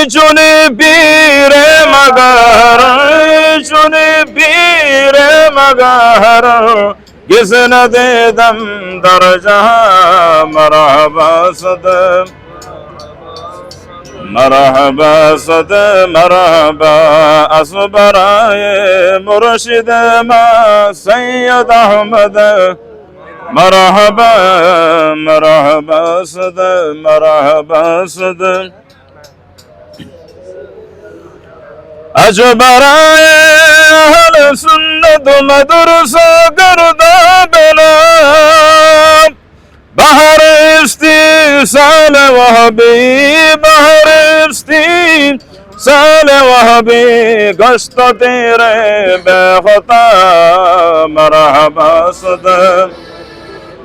چونی پیر مگر چونی پیر مگر کس ندیدم در جهان مرحبا صد مرحبا صد مرحبا اسبرای مرشد ما سید احمد مرحبا مرحبا صد مرحبا صد اجبرای اهل سنت مدرسه کرده بنا بحر استیصال وحبی بحر استیصال وحبی گشت تیرے بے خطا مرحبا صد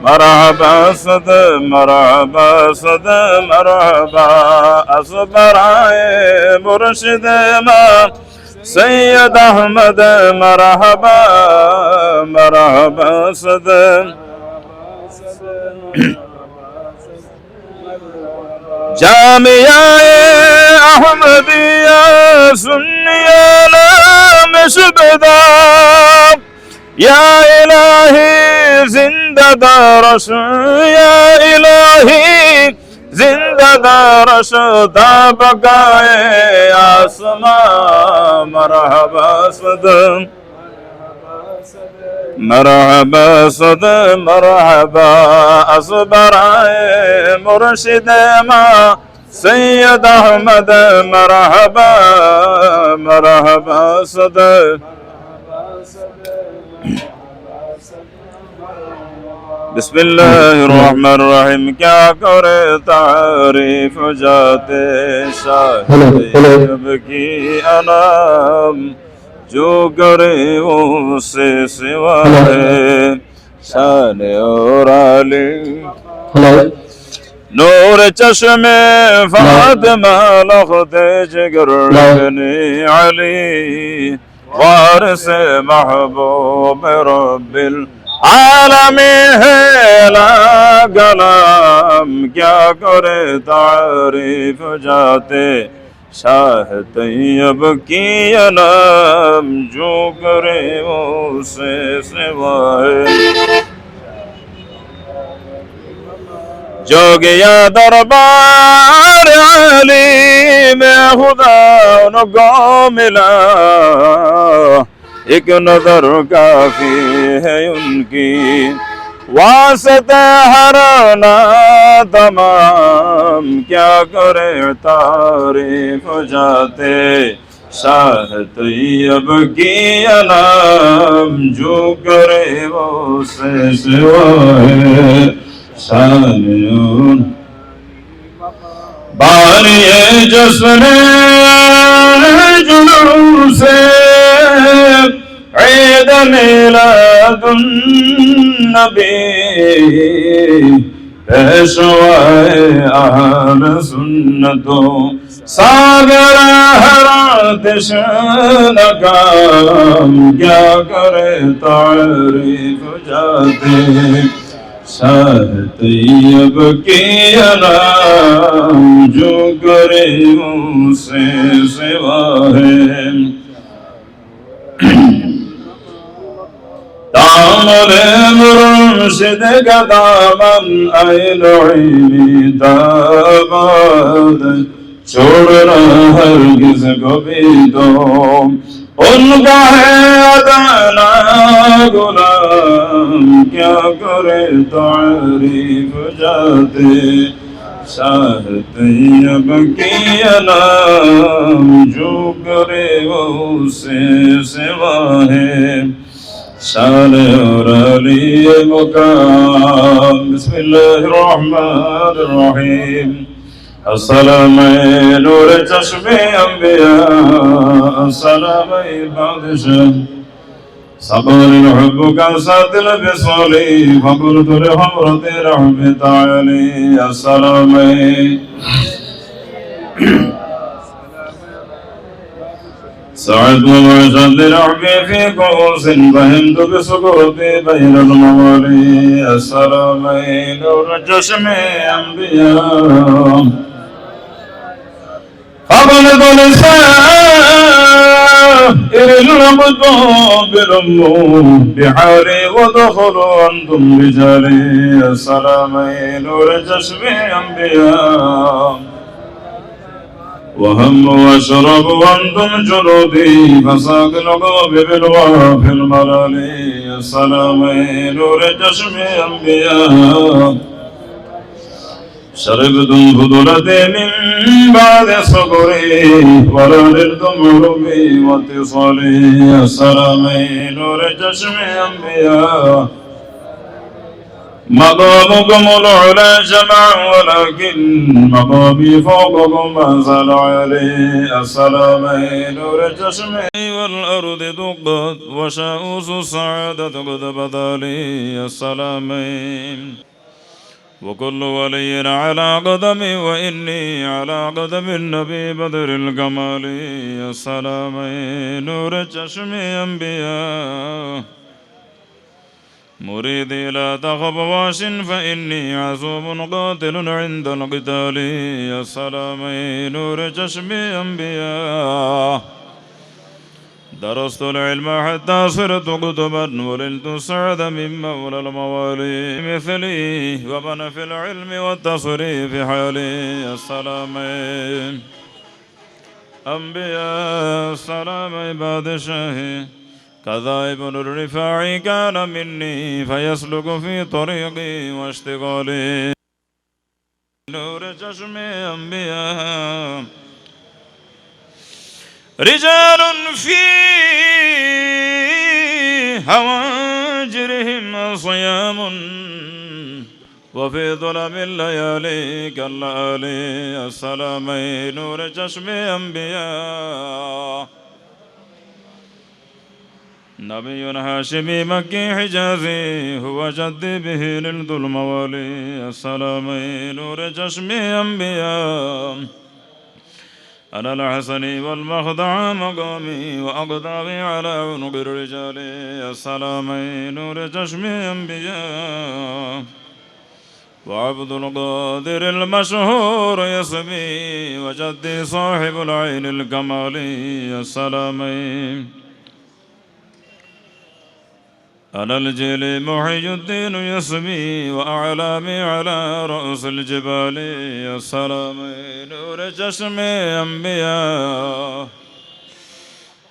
مرحبا صد مرحبا صد مرحبا اسبرائے مرشد ما سید احمد مرحبا مرحبا صد جامعہ احمدیہ سنیہ نام شبدہ یا الہی زندہ دارش یا الہی زندہ دارش دا بقائے آسمان مرحبا صد مرحبا صد مرحبا اسبرائے مرشد ما سید احمد مرحبا مرحبا صد بسم اللہ الرحمن الرحیم کیا کرے تعریف جاتے شاہد کی انام جو کرے اس سے سوا ہے شان اور علی نور چشم فاطمہ لخت جگر ابن علی وارث محبوب رب العالمین ہے لا کلام کیا کرے تعریف جاتے شاہ طیب کی نام جو کرے وہ سے سوا ہے جو گیا دربار علی میں خدا ان کو ملا ایک نظر کافی ہے ان کی واسطہ ہر نا تمام کیا کرے تعریف جاتے شاہ طیب کی نام جو کرے وہ سے سوا ہے شان بانی جسن جلوس عید میلاد النبی پیشوائے اہل سنتوں ساگر ہر آتش نکام کیا کرے تعریف جاتے شاہ طیب کی نام جو کرے ان سے سوا ہے دامن مرشد کا دامن عین عینی داماد چھوڑنا ہرگز کو بھی تو ان کا ہے ادانا غلام کیا کرے تعریف جاتے شاہ طیب کی نام جو کرے وہ سے سوا ہے شان اور علی مقام بسم اللہ الرحمن الرحیم السلام نور چشم انبیاء السلام بادشاہ صبر الحب کا ساتل بصولی فقرت لحمرت رحمت علی السلام سعد ومعجد لرحبي في قوس فهمت بسكوتي بين الموالي السلام نور جشم أنبياء أغلق لسائر الأقطاب بالأمور بحالي ودخلوا أنتم رجالي السلامين ورجشم أنبياء وهم واشرب وانتم جنودي فساق القلب بالوافي الملالي السلامين ورجشم أنبياء شربتم فضلتي من بعد صبري ولا نلتم عربي واتصالي السلامين ورجشم أنبياء مقامكم العلا جمعا ولكن مقامي فوقكم ما زال علي السلامين ورجشم والأرض دقت وشاؤوس السعادة قد بدا لي السلامين وكل ولي على قدمي وإني على قدم النبي بدر الكمال السلامين نور الجشم أنبياء مريدي لا تخف واش فإني عزوم قاتل عند القتال السلامين نور الجشم أنبياء درست العلم حتى صرت كتبا وللت السعد من مولى الموالي مثلي ومن في العلم والتصريف حالي السلامين أنبياء السلام عباد شاهي كذا ابن الرفاع كان مني فيسلك في طريقي واشتغالي نور جشم أنبياء رجال في هواجرهم صيام وفي ظلم الليالي كالليالي السلامين نور جشم أنبياء نبي هاشمي مكي حجازي هو جدي به نلد الموالي السلامين نور جشم أنبياء أنا الحسني والمخدع مقامي وأقدامي على عنق الرجال السلامين نور جشم أنبياء وعبد القادر المشهور يسمي وجدي صاحب العين الكمالي السلامين أنا الجيل محي الدين يسمي وأعلامي على رأس الجبال السلامين نور جشم أنبياء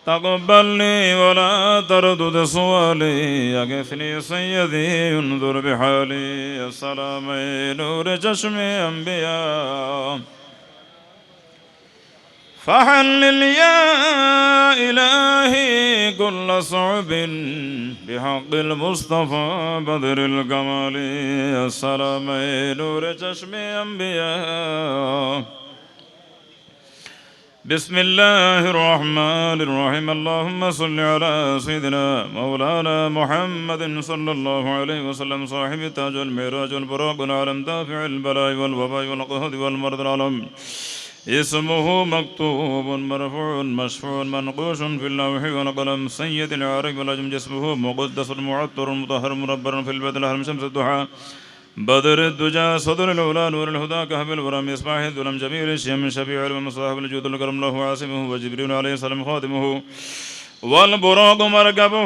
تقبلني ولا تردد سؤالي يقفني سيدي ينظر بحالي السلامين نور جشم أنبياء فحلل يا إلهي كل صعب بحق المصطفى بدر الكمال السلامين نور جشم أنبياء بسم الله الرحمن الرحيم اللهم صل على سيدنا مولانا محمد صلى الله عليه وسلم صاحب التاج والمعراج والبراق والعالم دافع البلاء والوباء والقهد والمرض العالم اسمه مكتوب مرفوع مشفوع منقوش في اللوح والقلم سيد العارف والعجم جسمه مقدس المعطر المطهر مربر في البدل أهل شمس الضحى بدر الدجى صدر الأولى نور الهدى كهف الورم يسمع الظلم جميل الشيم شفيع المصاحب الجود الكرم له عاصمه وجبريل عليه السلام خادمه والبراق مركبه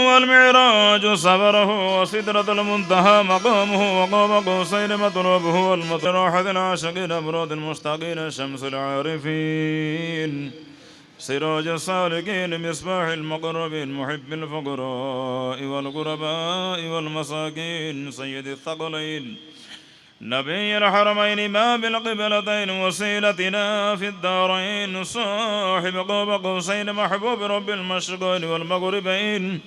والمعراج صبره وسدرة المنتهى مقامه وقاب قوسين مطلوبه والمطر راحة العاشقين أمراض المشتاقين شمس العارفين سراج السالكين مصباح المقربين محب الفقراء والغرباء والمساكين سيد الثقلين نبي الحرمين إمام القبلتين وسيلتنا في الدارين صاحب قاب قوسين محبوب رب المشرقين والمغربين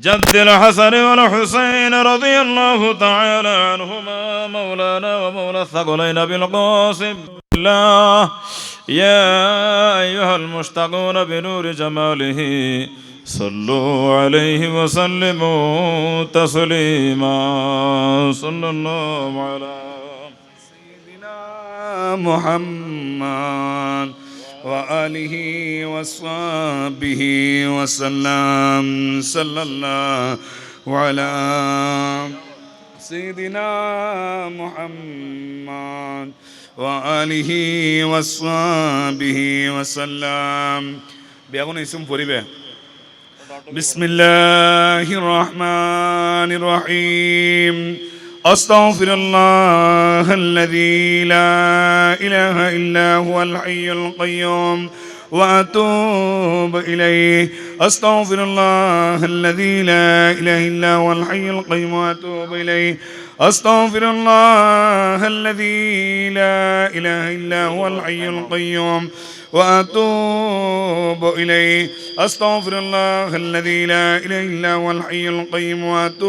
جد الحسن والحسين رضي الله تعالى عنهما مولانا ومولى الثقلين بالقاسم الله يا أيها المشتاقون بنور جماله صلوا عليه وسلموا تسليما صلى الله على سيدنا محمد وآله وصحبه وسلم صلى الله على سيدنا محمد وآله وصحبه وسلم بيغون اسم فريبه بسم الله الرحمن الرحيم أستغفر الله الذي لا إله إلا هو الحي القيوم وأتوب إليه أستغفر الله الذي لا إله إلا هو الحي القيوم وأتوب إليه أستغفر الله الذي لا إله إلا هو الحي القيوم وأتوب إليه أستغفر الله الذي لا إله إلا هو الحي القيوم وأتوب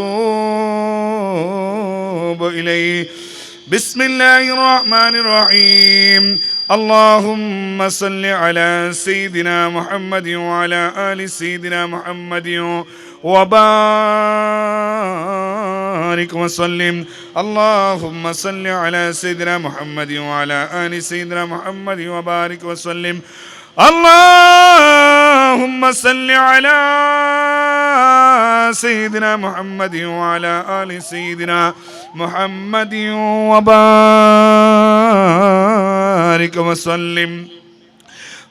إليه بسم الله الرحمن الرحيم اللهم صل على سيدنا محمد وعلى آل سيدنا محمد وبارك وسلم اللهم صل على سيدنا محمد وعلى آل سيدنا محمد وبارك وسلم اللهم صل على سيدنا محمد وعلى آل سيدنا محمد وبارك وسلم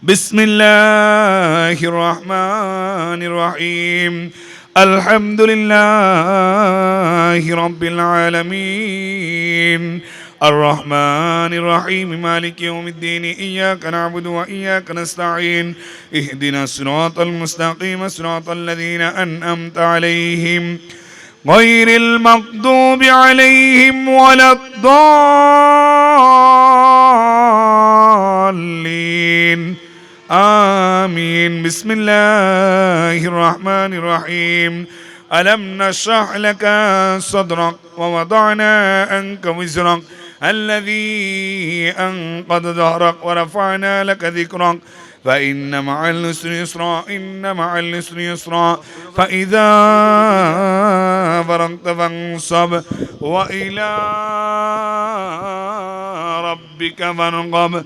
بسم الله الرحمن الرحيم الحمد لله رب العالمين الرحمن الرحيم مالك يوم الدين إياك نعبد وإياك نستعين اهدنا الصراط المستقيم صراط الذين أنعمت عليهم غير المغضوب عليهم ولا الضالين آمين بسم الله الرحمن الرحيم ألم نشرح لك صدرك ووضعنا عنك وزرك الذي أنقض ظهرك ورفعنا لك ذكرك فإن مع العسر يسرا إن مع العسر يسرا فإذا فرغت فانصب وإلى ربك فارغب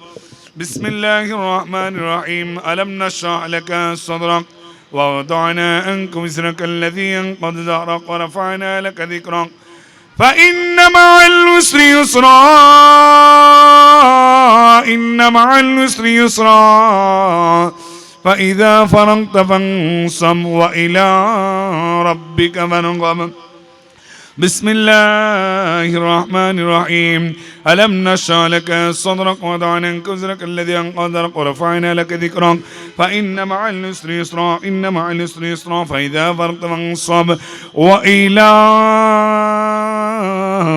بسم الله الرحمن الرحيم ألم نشرح لك صدرك ووضعنا عنك وزرك الذي أنقض ظهرك ورفعنا لك ذكرك فإن مع العسر يسرا إن مع العسر يسرا فإذا فرغت فانصب وإلى ربك فارغب بسم الله الرحمن الرحيم ألم نشرح لك صدرك ووضعنا عنك وزرك الذي أنقض ظهرك ورفعنا لك ذكرك فإن مع العسر يسرا إن مع العسر يسرا فإذا فرغت فانصب وإلى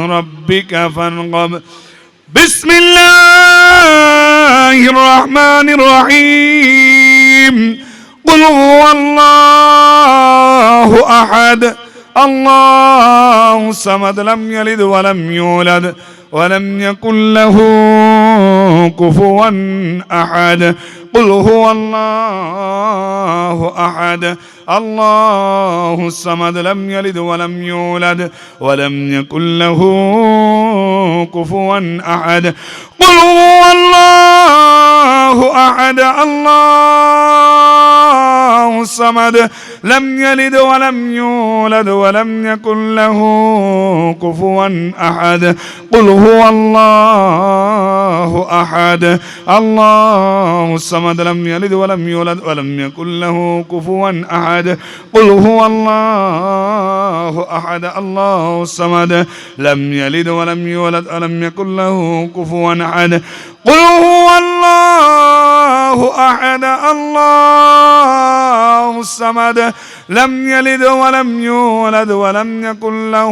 ربك فارغب بسم الله الرحمن الرحيم قل هو الله أحد الله الصمد لم يلد ولم يولد ولم يكن له كفوا أحد قل هو الله أحد الله الصمد لم يلد ولم يولد ولم يكن له كفوا أحد قل هو الله أحد الله الصمد لم يلد ولم يولد ولم يكن له كفوا أحد قل هو الله أحد الله الصمد لم يلد ولم يولد ولم يكن له كفوا أحد قل هو الله أحد الله الصمد لم يلد ولم يولد ولم يكن له كفوا أحد قل هو الله أحد الله الصمد لم يلد ولم يولد ولم يكن له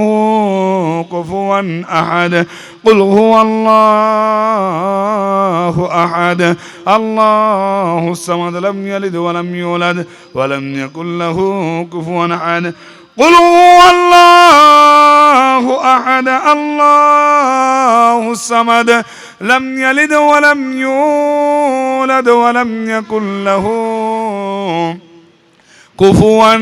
كفوا أحد قل هو الله أحد الله الصمد لم يلد ولم يولد ولم يكن له كفوا أحد قل هو الله أحد الله الصمد لم يلد ولم يولد ولم يكن له كفوا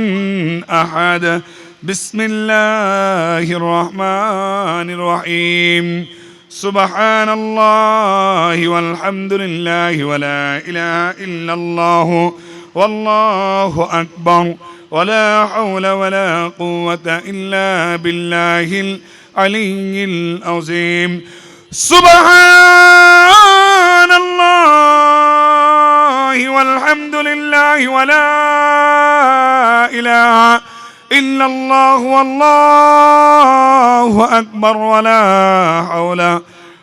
أحد بسم الله الرحمن الرحيم سبحان الله والحمد لله ولا إله إلا الله والله أكبر ولا حول ولا قوة إلا بالله العلي العظيم سبحان الله والحمد لله ولا إله إلا الله والله أكبر ولا حول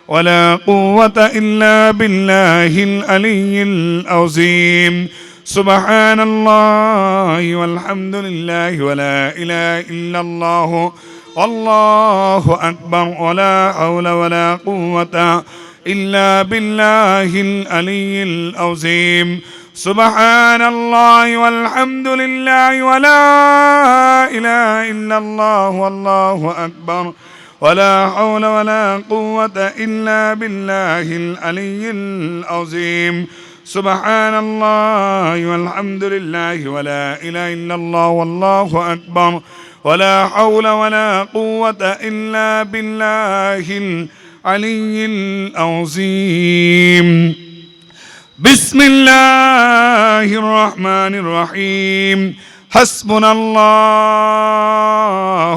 ولا قوة إلا بالله العلي العظيم سبحان الله والحمد لله ولا إله إلا الله والله أكبر ولا حول ولا قوة إلا بالله العلي العظيم سبحان الله والحمد لله ولا إله إلا الله والله أكبر ولا حول ولا قوة إلا بالله العلي العظيم سبحان الله والحمد لله ولا إله إلا الله والله أكبر ولا حول ولا قوة إلا بالله العلي العظيم بسم الله الرحمن الرحيم حسبنا الله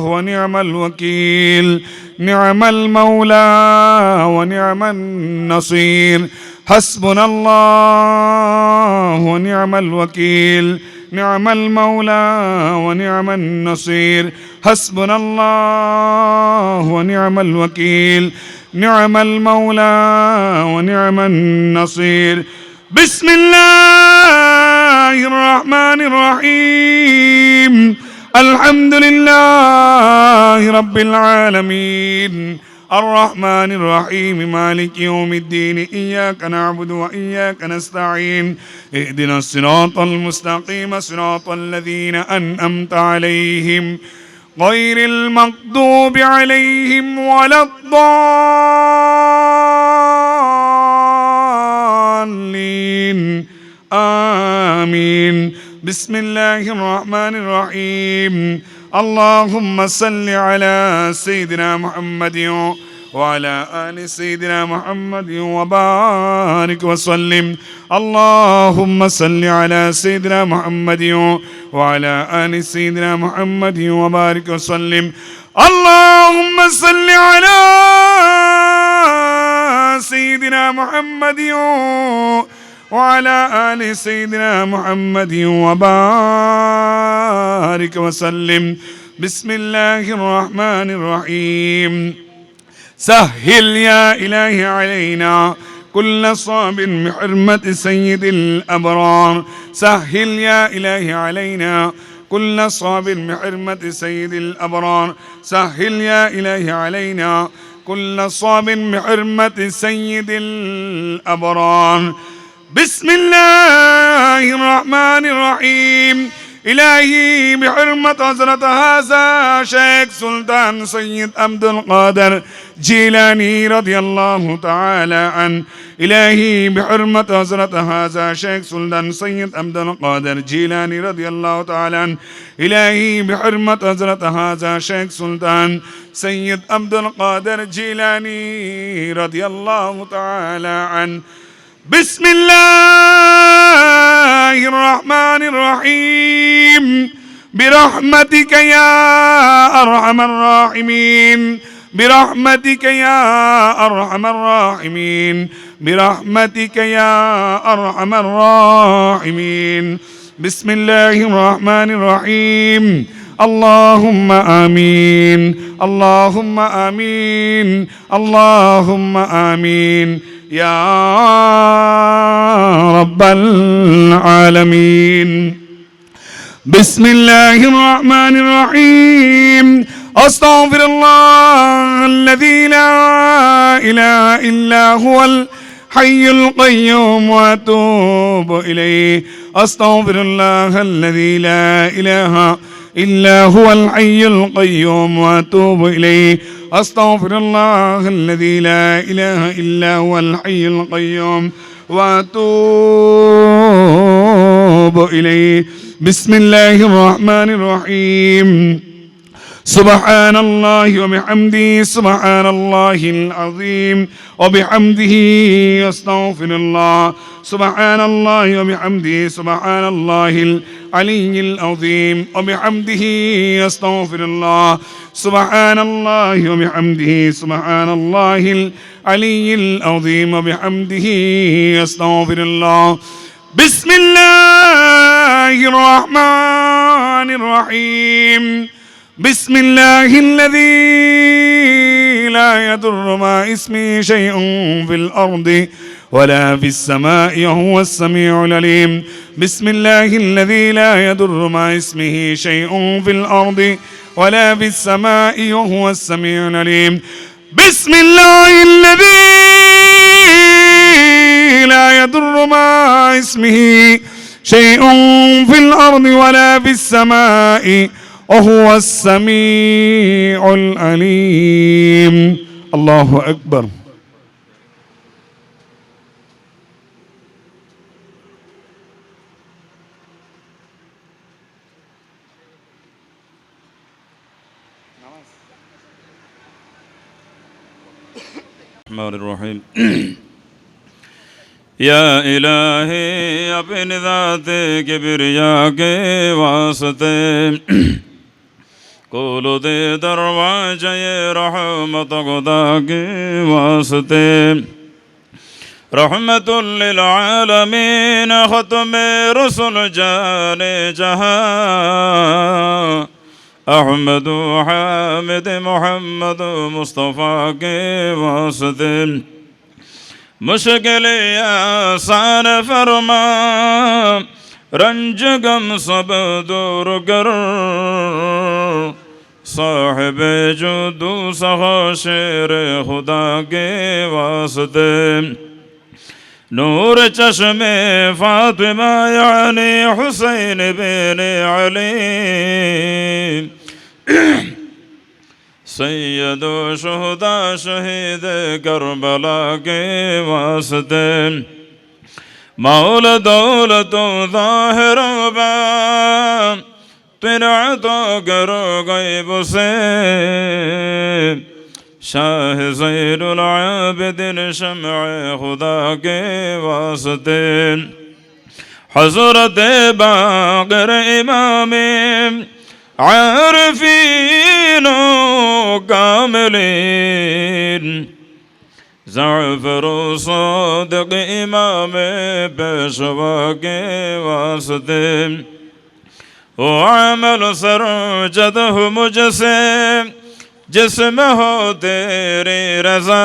ونعم الوكيل نعم المولى ونعم النصير حسبنا الله ونعم الوكيل نعم المولى ونعم النصير حسبنا الله ونعم الوكيل نعم المولى ونعم النصير بسم الله الرحمن الرحيم الحمد لله رب العالمين الرحمن الرحيم مالك يوم الدين إياك نعبد وإياك نستعين اهدنا الصراط المستقيم صراط الذين أنعمت عليهم غير المغضوب عليهم ولا الضالين آمين بسم الله الرحمن الرحيم اللهم صل على سيدنا محمد وعلى آل سيدنا محمد وبارك وسلم اللهم صل على سيدنا محمد وعلى آل سيدنا محمد وبارك وسلم اللهم صل على سيدنا محمد وعلى آل سيدنا محمد وبارك وسلم بسم الله الرحمن الرحيم سهل يا إلهي علينا كل صعب بحرمة سيد الأبرار سهل يا إلهي علينا كل صعب بحرمة سيد الأبرار سهل يا إلهي علينا كل صعب بحرمة سيد الأبرار بسم الله الرحمن الرحيم إلهي بحرمة حضرة هذا شيخ سلطان سيد عبد القادر جيلاني رضي الله تعالى عنه إلهي بحرمة حضرة هذا شيخ سلطان سيد عبد القادر جيلاني رضي الله تعالى عنه إلهي بحرمة حضرة هذا شيخ سلطان سيد عبد القادر جيلاني رضي الله تعالى عنه بسم الله الرحمن الرحيم برحمتك يا أرحم الراحمين برحمتك يا أرحم الراحمين برحمتك يا أرحم الراحمين بسم الله الرحمن الرحيم اللهم آمين اللهم آمين اللهم آمين يا رب العالمين بسم الله الرحمن الرحيم أستغفر الله الذي لا إله إلا هو الحي القيوم وأتوب إليه أستغفر الله الذي لا إله إلا هو الحي القيوم وأتوب إليه أستغفر الله الذي لا إله إلا هو الحي القيوم وأتوب إليه بسم الله الرحمن الرحيم سبحان الله وبحمده سبحان الله العظيم وبحمده أستغفر الله سبحان الله وبحمده سبحان الله العلي العظيم وبحمده أستغفر الله سبحان الله وبحمده سبحان الله العلي العظيم وبحمده أستغفر الله بسم الله الرحمن الرحيم بسم الله الذي لا يضر مع اسمه شيء في الأرض ولا في السماء وهو السميع العليم بسم الله الذي لا يضر مع اسمه شيء في الأرض ولا في السماء وهو السميع العليم بسم الله الذي لا يضر مع اسمه شيء في الأرض ولا في السماء وهو السميع العليم الله أكبر الرحمن الرحيم या इलाही अपनी ज़ाते किबरिया के वास्ते कोलो दे दरवाज़े रहमत खुदा के वास्ते रहमतुल लिल आलमीन ख़त्मे रसूल जाने जहां अहमद हामिद मोहम्मद मुस्तफ़ा के वास्ते मुश्किल आसान फरमा रंज गम सब दूर कर साहिब जुदू सहा शेर खुदा के वास्ते नूर चश्मे फातिमा यानी हुसैन बिन अली सैयद शुहदा शहीद करबला के वास्ते मौल दौलत ज़ाहिर तेरा तो करो गैब से शाह ज़ैनुल आबिदीन शम्अ खुदा के वास्ते हज़रत बाक़िर इमाम आरिफीन कामिलीन ज़अफ़र सादिक़ इमाम पेशवा के वास्ते ओ अमल सरजद हो मुझसे जिसमें हो तेरी रज़ा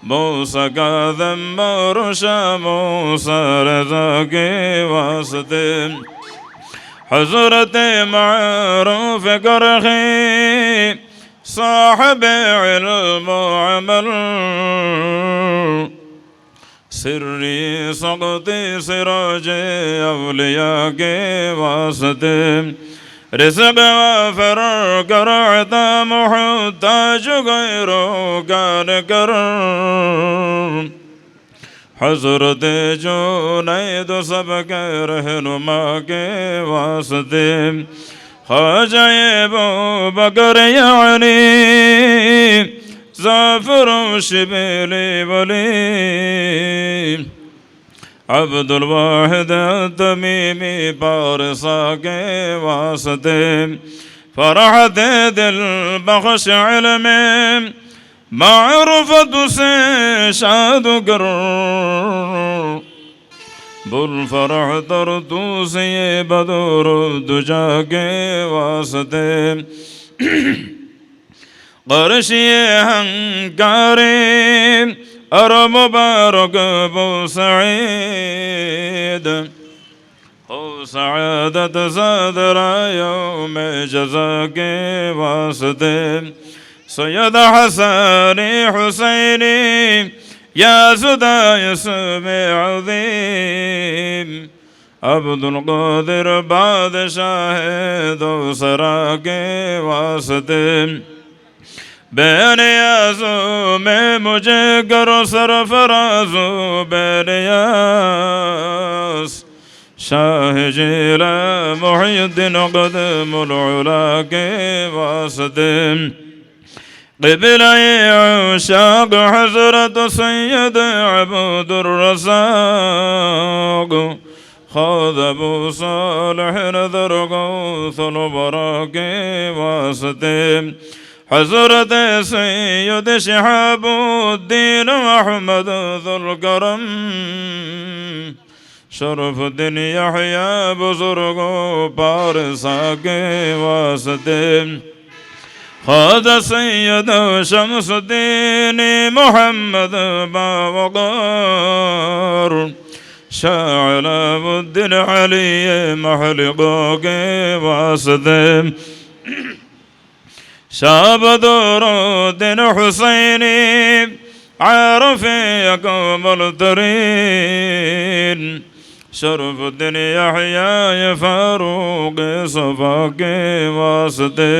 मूसा का ज़म्म और मूसा रज़ा के वास्ते हज़रत मारूफ़ करख़ी साहिब इल्म अमल सिर्री सक़्ती सिराज अवलिया के वास्ते रिज़्क़ वाफ़र कर अता मुहताज गैरो कान कर हज़रत जुनैद सबके रहनुमा के वास्ते ख्वाजा अबू बकर यानी ज़फ़र शिबली वली अब्दुल वाहिद तमीमी पारसा के वास्ते फ़रहत दिल बख्श इल्म मारुफ़त से शाद कर बुल फरह तर तू से बदर दुजा के वास्ते क़रशिए हंकारे और मुबारक बो सईद हो सआदत ज़दरा यौम जज़ा के वास्ते सैयद हसनी हुसैनी या ज़ुदा यसम अज़ीम अब्दुल क़ादिर बादशाह दोसरा के वास्ते बेनियाज़ो में मुझे करो सरफराज़ो बेनियाज़ शाह जिला मुहिद्दीन क़दमुल उला के वास्ते क़िबला आशाक़ हज़रत सैयद अब्दुर रज़ाक़ خذ ابو صالح نذر غوث البراك واسطه حضرت سید شہاب الدین احمد ذو الکرم شرف الدین یحییٰ بزرگ و پارسا کے واسطے خواجہ سید شمس الدین محمد باوقار شاہ علاء الدین علی محلقوں کے واسطے شاہ بدر الدین حسینی عارف اکمل ترین شرف الدین یحییٰ فاروق صفا کے واسطے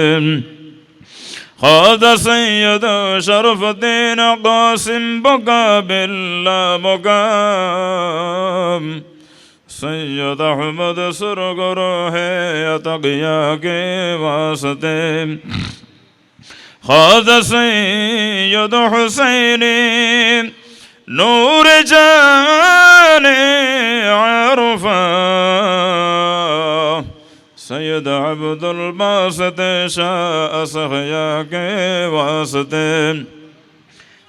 خواجہ سید شرف الدین قاسم بقا باللہ مقام سید احمد سرگر ہے اتقیہ کے واسطے خواجہ سید حسینی نور جان عرفہ سید عبد الباسط شاہ اصحیاء کے واسطے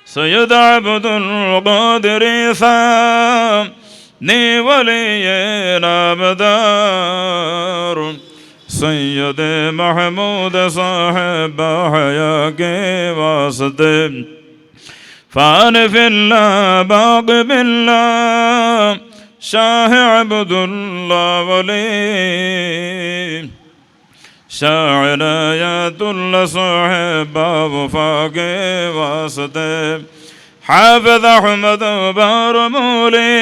سید عبد القادر ثانی ولی نامدار سید محمود صاحب حیا کے واسطے فان فی اللہ باق باللہ شاہ عبداللہ ولی شاہ عنایت اللہ صاحب وفا کے واسطے حافظ احمد بارمولی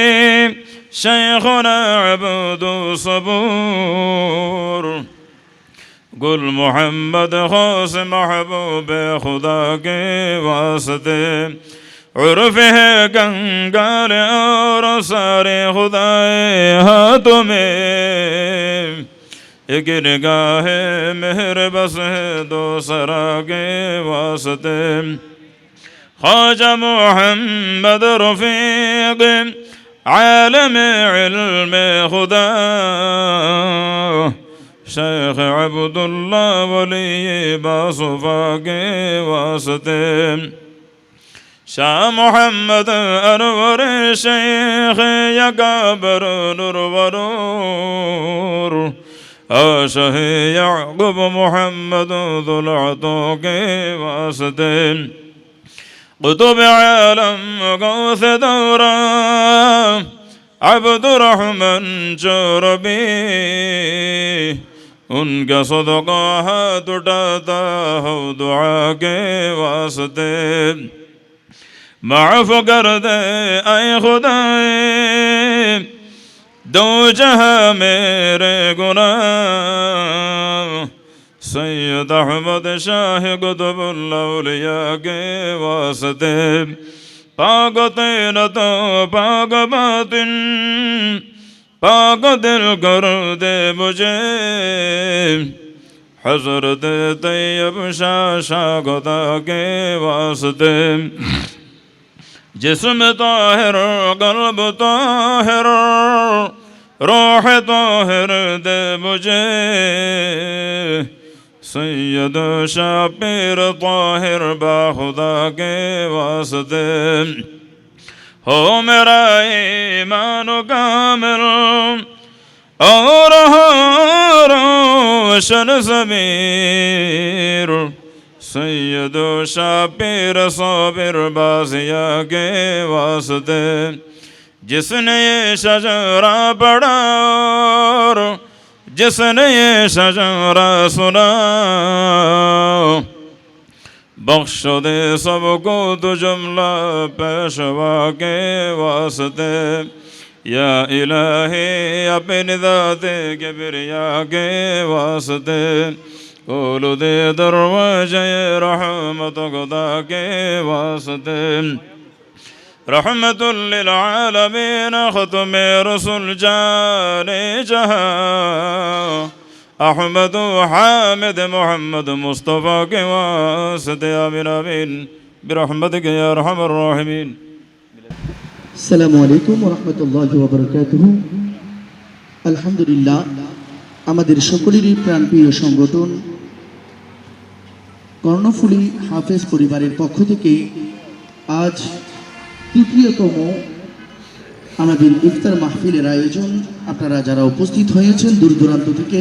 شیخنا عبد صبور گل محمد خاص محبوب خدا کے واسطے عرف ہے کنگال اور سارے خدائے ہاتھوں میں ایک نگاہ مہر بس ہے دو سرا کے واسطے خواجہ محمد رفیق عالم علم خدا شیخ عبداللہ ولی باصفا کے واسطے شاہ محمد انور شیخ یکابر نرورور شاہ یعقوب محمد ذوالعطا کے واسطے قطب عالم غوث دورہ عبد الرحمن چوربی ان کا صدقہ ہاتھ اٹھاتا ہو دعا کے واسطے معاف کر دے اے خدائے دو جہاں میرے گناہ سید احمد شاہ قطب الاولیاء کے واسطے پاک طینت پاک باطن پاک دل کر دے مجھے حضرت طیب شاہ شاگتا کے واسطے جسم طاہر قلب طاہر روح طاہر دے مجھے سید شاہ پیر طاہر باخدا کے واسطے ہو میرا ایمان کامل اور ہو روشن ضمیر سید شاہ پیر صابر بازیا کے واسطے جس نے یہ شجرہ پڑھا اور جس نے یہ شجرہ سنا بخش دے سب کو تو جملہ پیشوا کے واسطے یا الہی اپنی ذات کبریا کے واسطے کھول دے دروازے رحمت خدا کے واسطے رحمت للعالمین ختم رسول جان جہاں احمد و حامد محمد مصطفیٰ کے واسطے آمین آمین برحمتک یا ارحم الراحمین. السلام عليكم ورحمة الله وبركاته. আলহামদুলিল্লাহ, আমাদের সকলেরই প্রাণপ্রিয় সংগঠন কর্ণফুলী হাফেজ পরিবারের পক্ষ থেকে আজ তৃতীয়তম আমাদের ইফতার মাহফিলের আয়োজন। আপনারা যারা উপস্থিত হয়েছেন দূর দূরান্ত থেকে,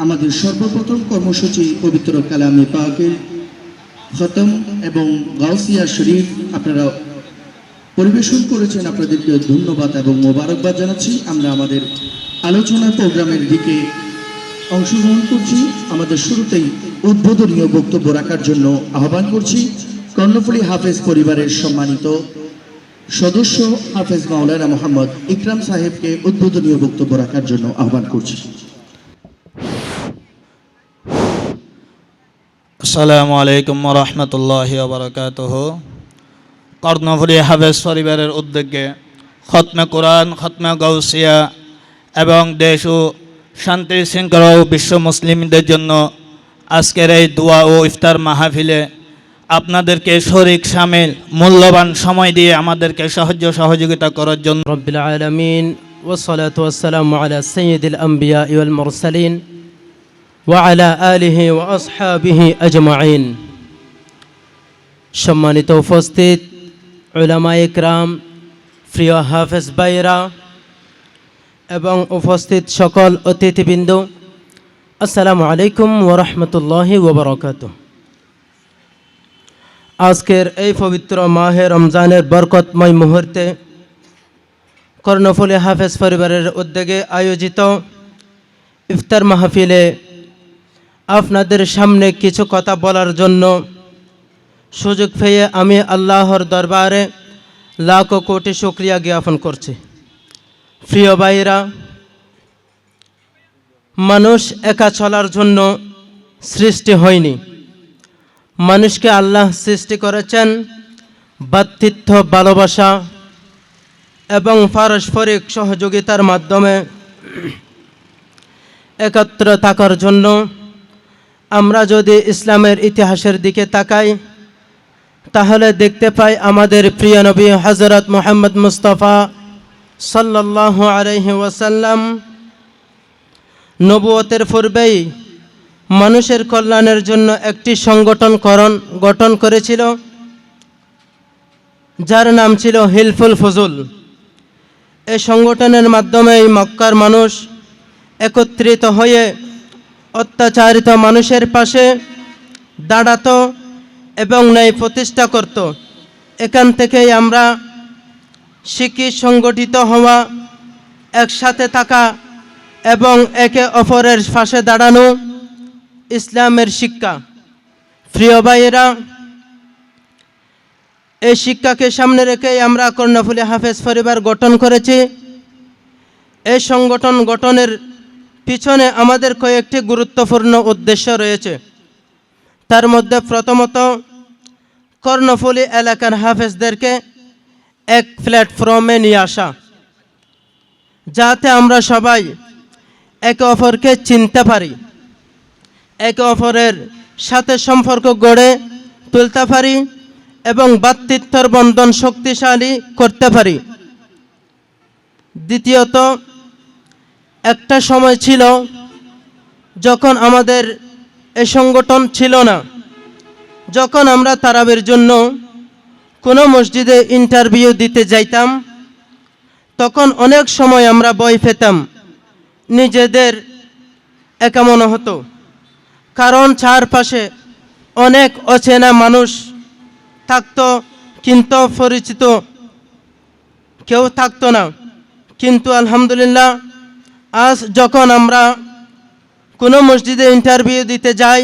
আমাদের সর্বপ্রথম কর্মসূচি পবিত্র কালামে পাকের খতম এবং গাউসিয়া শরীফ আপনারা পরিবেশন করেছেন। আপনাদেরকে ধন্যবাদ এবং মোবারকবাদ জানাচ্ছি। আমরা আমাদের আলোচনা প্রোগ্রামের দিকে অংশগ্রহণ করছি। আমাদের শুরুতেই উদ্বোধনীয় বক্তব্য রাখার জন্য আহ্বান করছি কর্ণফুলী হাফেজ পরিবারের সম্মানিত সদস্য হাফেজ মাওলানা মোহাম্মদ ইকরাম সাহেবকে উদ্বোধনীয় বক্তব্য রাখার জন্য আহ্বান করছি। আসসালামু আলাইকুম ওয়া রাহমাতুল্লাহি ওয়া বারাকাতুহু। কর্ণফুলী হাফেজ পরিবারের উদ্যোগে খতমে কোরআন, খতমে গাউসিয়া এবং দেশ ও শান্তি শৃঙ্খলা ও বিশ্ব মুসলিমদের জন্য আজকের এই দোয়া ও ইফতার মাহফিলে আপনাদেরকে শরীক শামিল মূল্যবান সময় দিয়ে আমাদেরকে সাহায্য সহযোগিতা করার জন্য রব্বিল আলামিন ওয়াসসালাতু ওয়াসসালামু আলা সাইয়্যিদিল আম্বিয়া ওয়াল মুরসালিন ওয়া আলা আলিহি ওয়া আসহাবিহি আজমাইন। সম্মানিত উপস্থিত উলামায়ে ইকরাম, প্রিয় হাফেজ ভাইরা এবং উপস্থিত সকল অতিথিবৃন্দ, আসসালামু আলাইকুম ওয়া রাহমাতুল্লাহি ওয়া বারাকাতুহু। আজকের এই পবিত্র মাহে রমজানের বরকতময় মুহূর্তে কর্ণফুলী হাফেজ পরিবারের উদ্যোগে আয়োজিত ইফতার মাহফিলে আপনাদের সামনে কিছু কথা বলার জন্য সুযোগ পেয়ে আমি আল্লাহর দরবারে লাখ কোটি শুকরিয়া জ্ঞাপন করছি। প্রিয় ভাইরা, মানুষ একা চলার জন্য সৃষ্টি হয়নি। মানুষকে আল্লাহ সৃষ্টি করেছেন ভ্রাতৃত্ব, ভালোবাসা এবং পারস্পরিক সহযোগিতার মাধ্যমে একত্র থাকার জন্য। আমরা যদি ইসলামের ইতিহাসের দিকে তাকাই তাহলে দেখতে পাই আমাদের প্রিয় নবী হযরত মুহাম্মদ মুস্তাফা সাল্লাল্লাহু আলাইহি ওয়াসাল্লাম নবুয়তের পূর্বেই মানুষের কল্যাণের জন্য একটি সংগঠন গঠন করেছিল, যার নাম ছিল হিলফুল ফুজুল। এই সংগঠনের মাধ্যমেই মক্কার মানুষ একত্রিত হয়ে অত্যাচারিত মানুষের পাশে দাঁড়াতো এবং ন্যায় প্রতিষ্ঠা করত। এখান থেকেই আমরা শিখি সংগঠিত হওয়া, একসাথে থাকা এবং একে অপরের পাশে দাঁড়ানো ইসলামের শিক্ষা। প্রিয় ভাইয়েরা, এই শিক্ষাকে সামনে রেখেই আমরা কর্ণফুলী হাফেজ পরিবার গঠন করেছি। এই সংগঠন গঠনের পিছনে আমাদের কয়েকটি গুরুত্বপূর্ণ উদ্দেশ্য রয়েছে। তার মধ্যে প্রথমত, কর্ণফুলী এলাকার হাফেজদেরকে এক প্ল্যাটফর্মে নিয়ে আসা, যাতে আমরা সবাই একে অপরকে চিনতে পারি, একে অপরের সাথে সম্পর্ক গড়ে তুলতে পারি এবং ভ্রাতৃত্বের বন্ধন শক্তিশালী করতে পারি। দ্বিতীয়ত, একটা সময় ছিল যখন আমাদের এই সংগঠন ছিল না, যখন আমরা তারাবির জন্য কোনো মসজিদে ইন্টারভিউ দিতে যাইতাম, তখন অনেক সময় আমরা ভয় পেতাম, নিজেদের একা মনে হতো, কারণ চারপাশে অনেক অচেনা মানুষ থাকতো কিন্তু পরিচিত কেউ থাকতো না। কিন্তু আলহামদুলিল্লাহ, আজ যখন আমরা কোনো মসজিদে ইন্টারভিউ দিতে যাই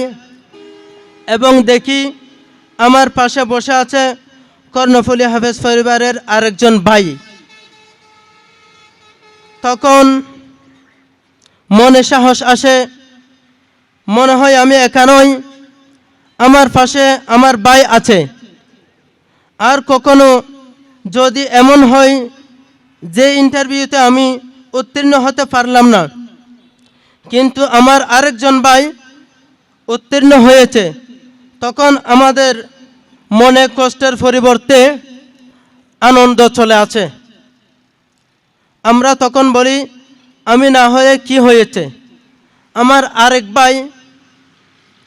এবং দেখি আমার পাশে বসে আছে কর্ণফুলী হাফেজ পরিবারের আরেকজন ভাই, তখন মনে সাহস আসে, মনে হয় আমি একা নই, আমার পাশে আমার ভাই আছে। আর কখনো যদি এমন হয় যে ইন্টারভিউতে আমি উত্তীর্ণ হতে পারলাম না, কিন্তু আমার আরেকজন ভাই উত্তীর্ণ হয়েছে, তখন আমাদের মনে কষ্টের পরিবর্তে আনন্দ চলে আসে। আমরা তখন বলি আমি না হয়ে কি হয়েছে, আমার আরেক ভাই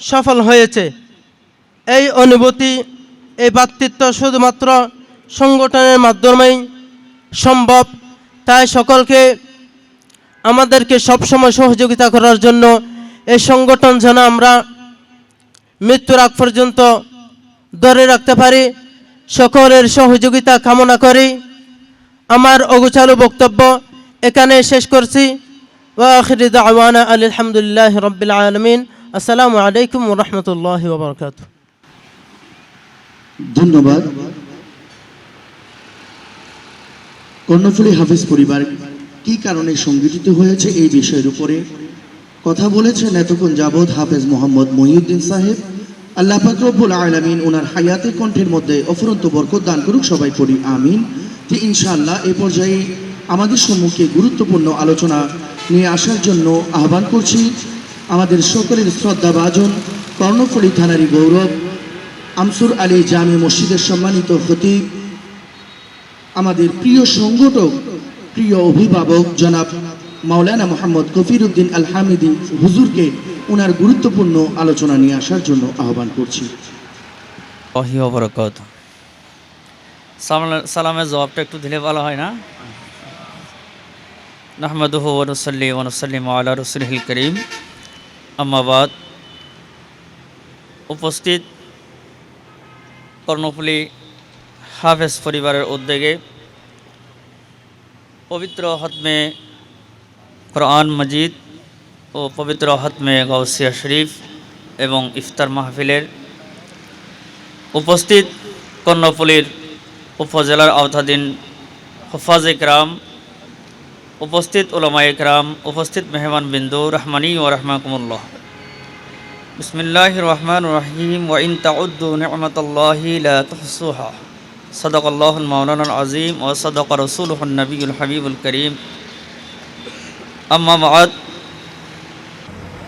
সফল হয়েছে। এই অনুভূতি, এই ভ্রাতৃত্ব শুধুমাত্র সংগঠনের মাধ্যমেই সম্ভব। তাই সকলকে আমাদেরকে সবসময় সহযোগিতা করার জন্য এই সংগঠন যেন আমরা মৃত্যুর আগ পর্যন্ত ধরে রাখতে পারি, সকলের সহযোগিতা কামনা করি। আমার অগোছালো বক্তব্য এখানে শেষ করছি। ওয়া আখিরু দাওয়ানা আলহামদুলিল্লাহি রাব্বিল আলামিন। আসসালামু আলাইকুম ওয়া রাহমাতুল্লাহি ওয়া বারাকাতুহু। ধন্যবাদ। কর্ণফুলী হাফেজ পরিবার কি কারণে সংগঠিত হয়েছে এই বিষয়ের উপরে কথা বলেছেন এতক্ষণ যাবৎ হাফেজ মোহাম্মদ মহিউদ্দিন সাহেব। আল্লাহ পাক রব্বুল আলামিন ওনার হায়াতে কণ্ঠের মধ্যে অফুরন্ত বরকত দান করুক, সবাই পড়ি আমিন। তো ইনশাআল্লাহ এই পর্যায়ে আমাদের সম্মুখে গুরুত্বপূর্ণ আলোচনা নিয়ে আসার জন্য আহ্বান করছি আমাদের সকলের শ্রদ্ধাভাজন কর্ণফুলী থানারই গৌরব আমসুর আলী জামে মসজিদের সম্মানিত খতিব, আমাদের প্রিয় সংগঠক, প্রিয় অভিভাবক জনাব মাওলানা মোহাম্মদ কফির উদ্দিন আল হামিদি হুজুরকে ওনার গুরুত্বপূর্ণ আলোচনা নিয়ে আসার জন্য আহ্বান করছি। সালামের জবাবটা একটু দিলে ভালো হয় না? নাহমাদুহু ওয়া নুসাল্লি ওয়া নুসাল্লিমু আলা রাসূলিল কারীম, আম্মা বাদ। উপস্থিত কর্ণফুলী হাফেজ পরিবারের উদ্যোগে পবিত্র হতমে কোরআন মজিদ ও পবিত্র হতমে গাউসিয়া শরীফ এবং ইফতার মাহফিলের উপস্থিত কর্ণফুলীর উপজেলার আওতাধীন হুফাজ ইকরাম, উপস্থিত উলামায়ে ইকরাম, উপস্থিত মেহমান বিন্দু রহমানি ও রহমাকুমুল্লাহ। বিসমিল্লাহির রহমানির রহিম। ওয়া ইন তাউদ্দু নি'মাতাল্লাহি লা তুহসুহা। সাদাকাল্লাহুল মাওলানাল আযীম ওয়া সাদাকা রাসূলুহুন নবিয়্যুল হাবিবুল কারীম। আম্মা বা'দ।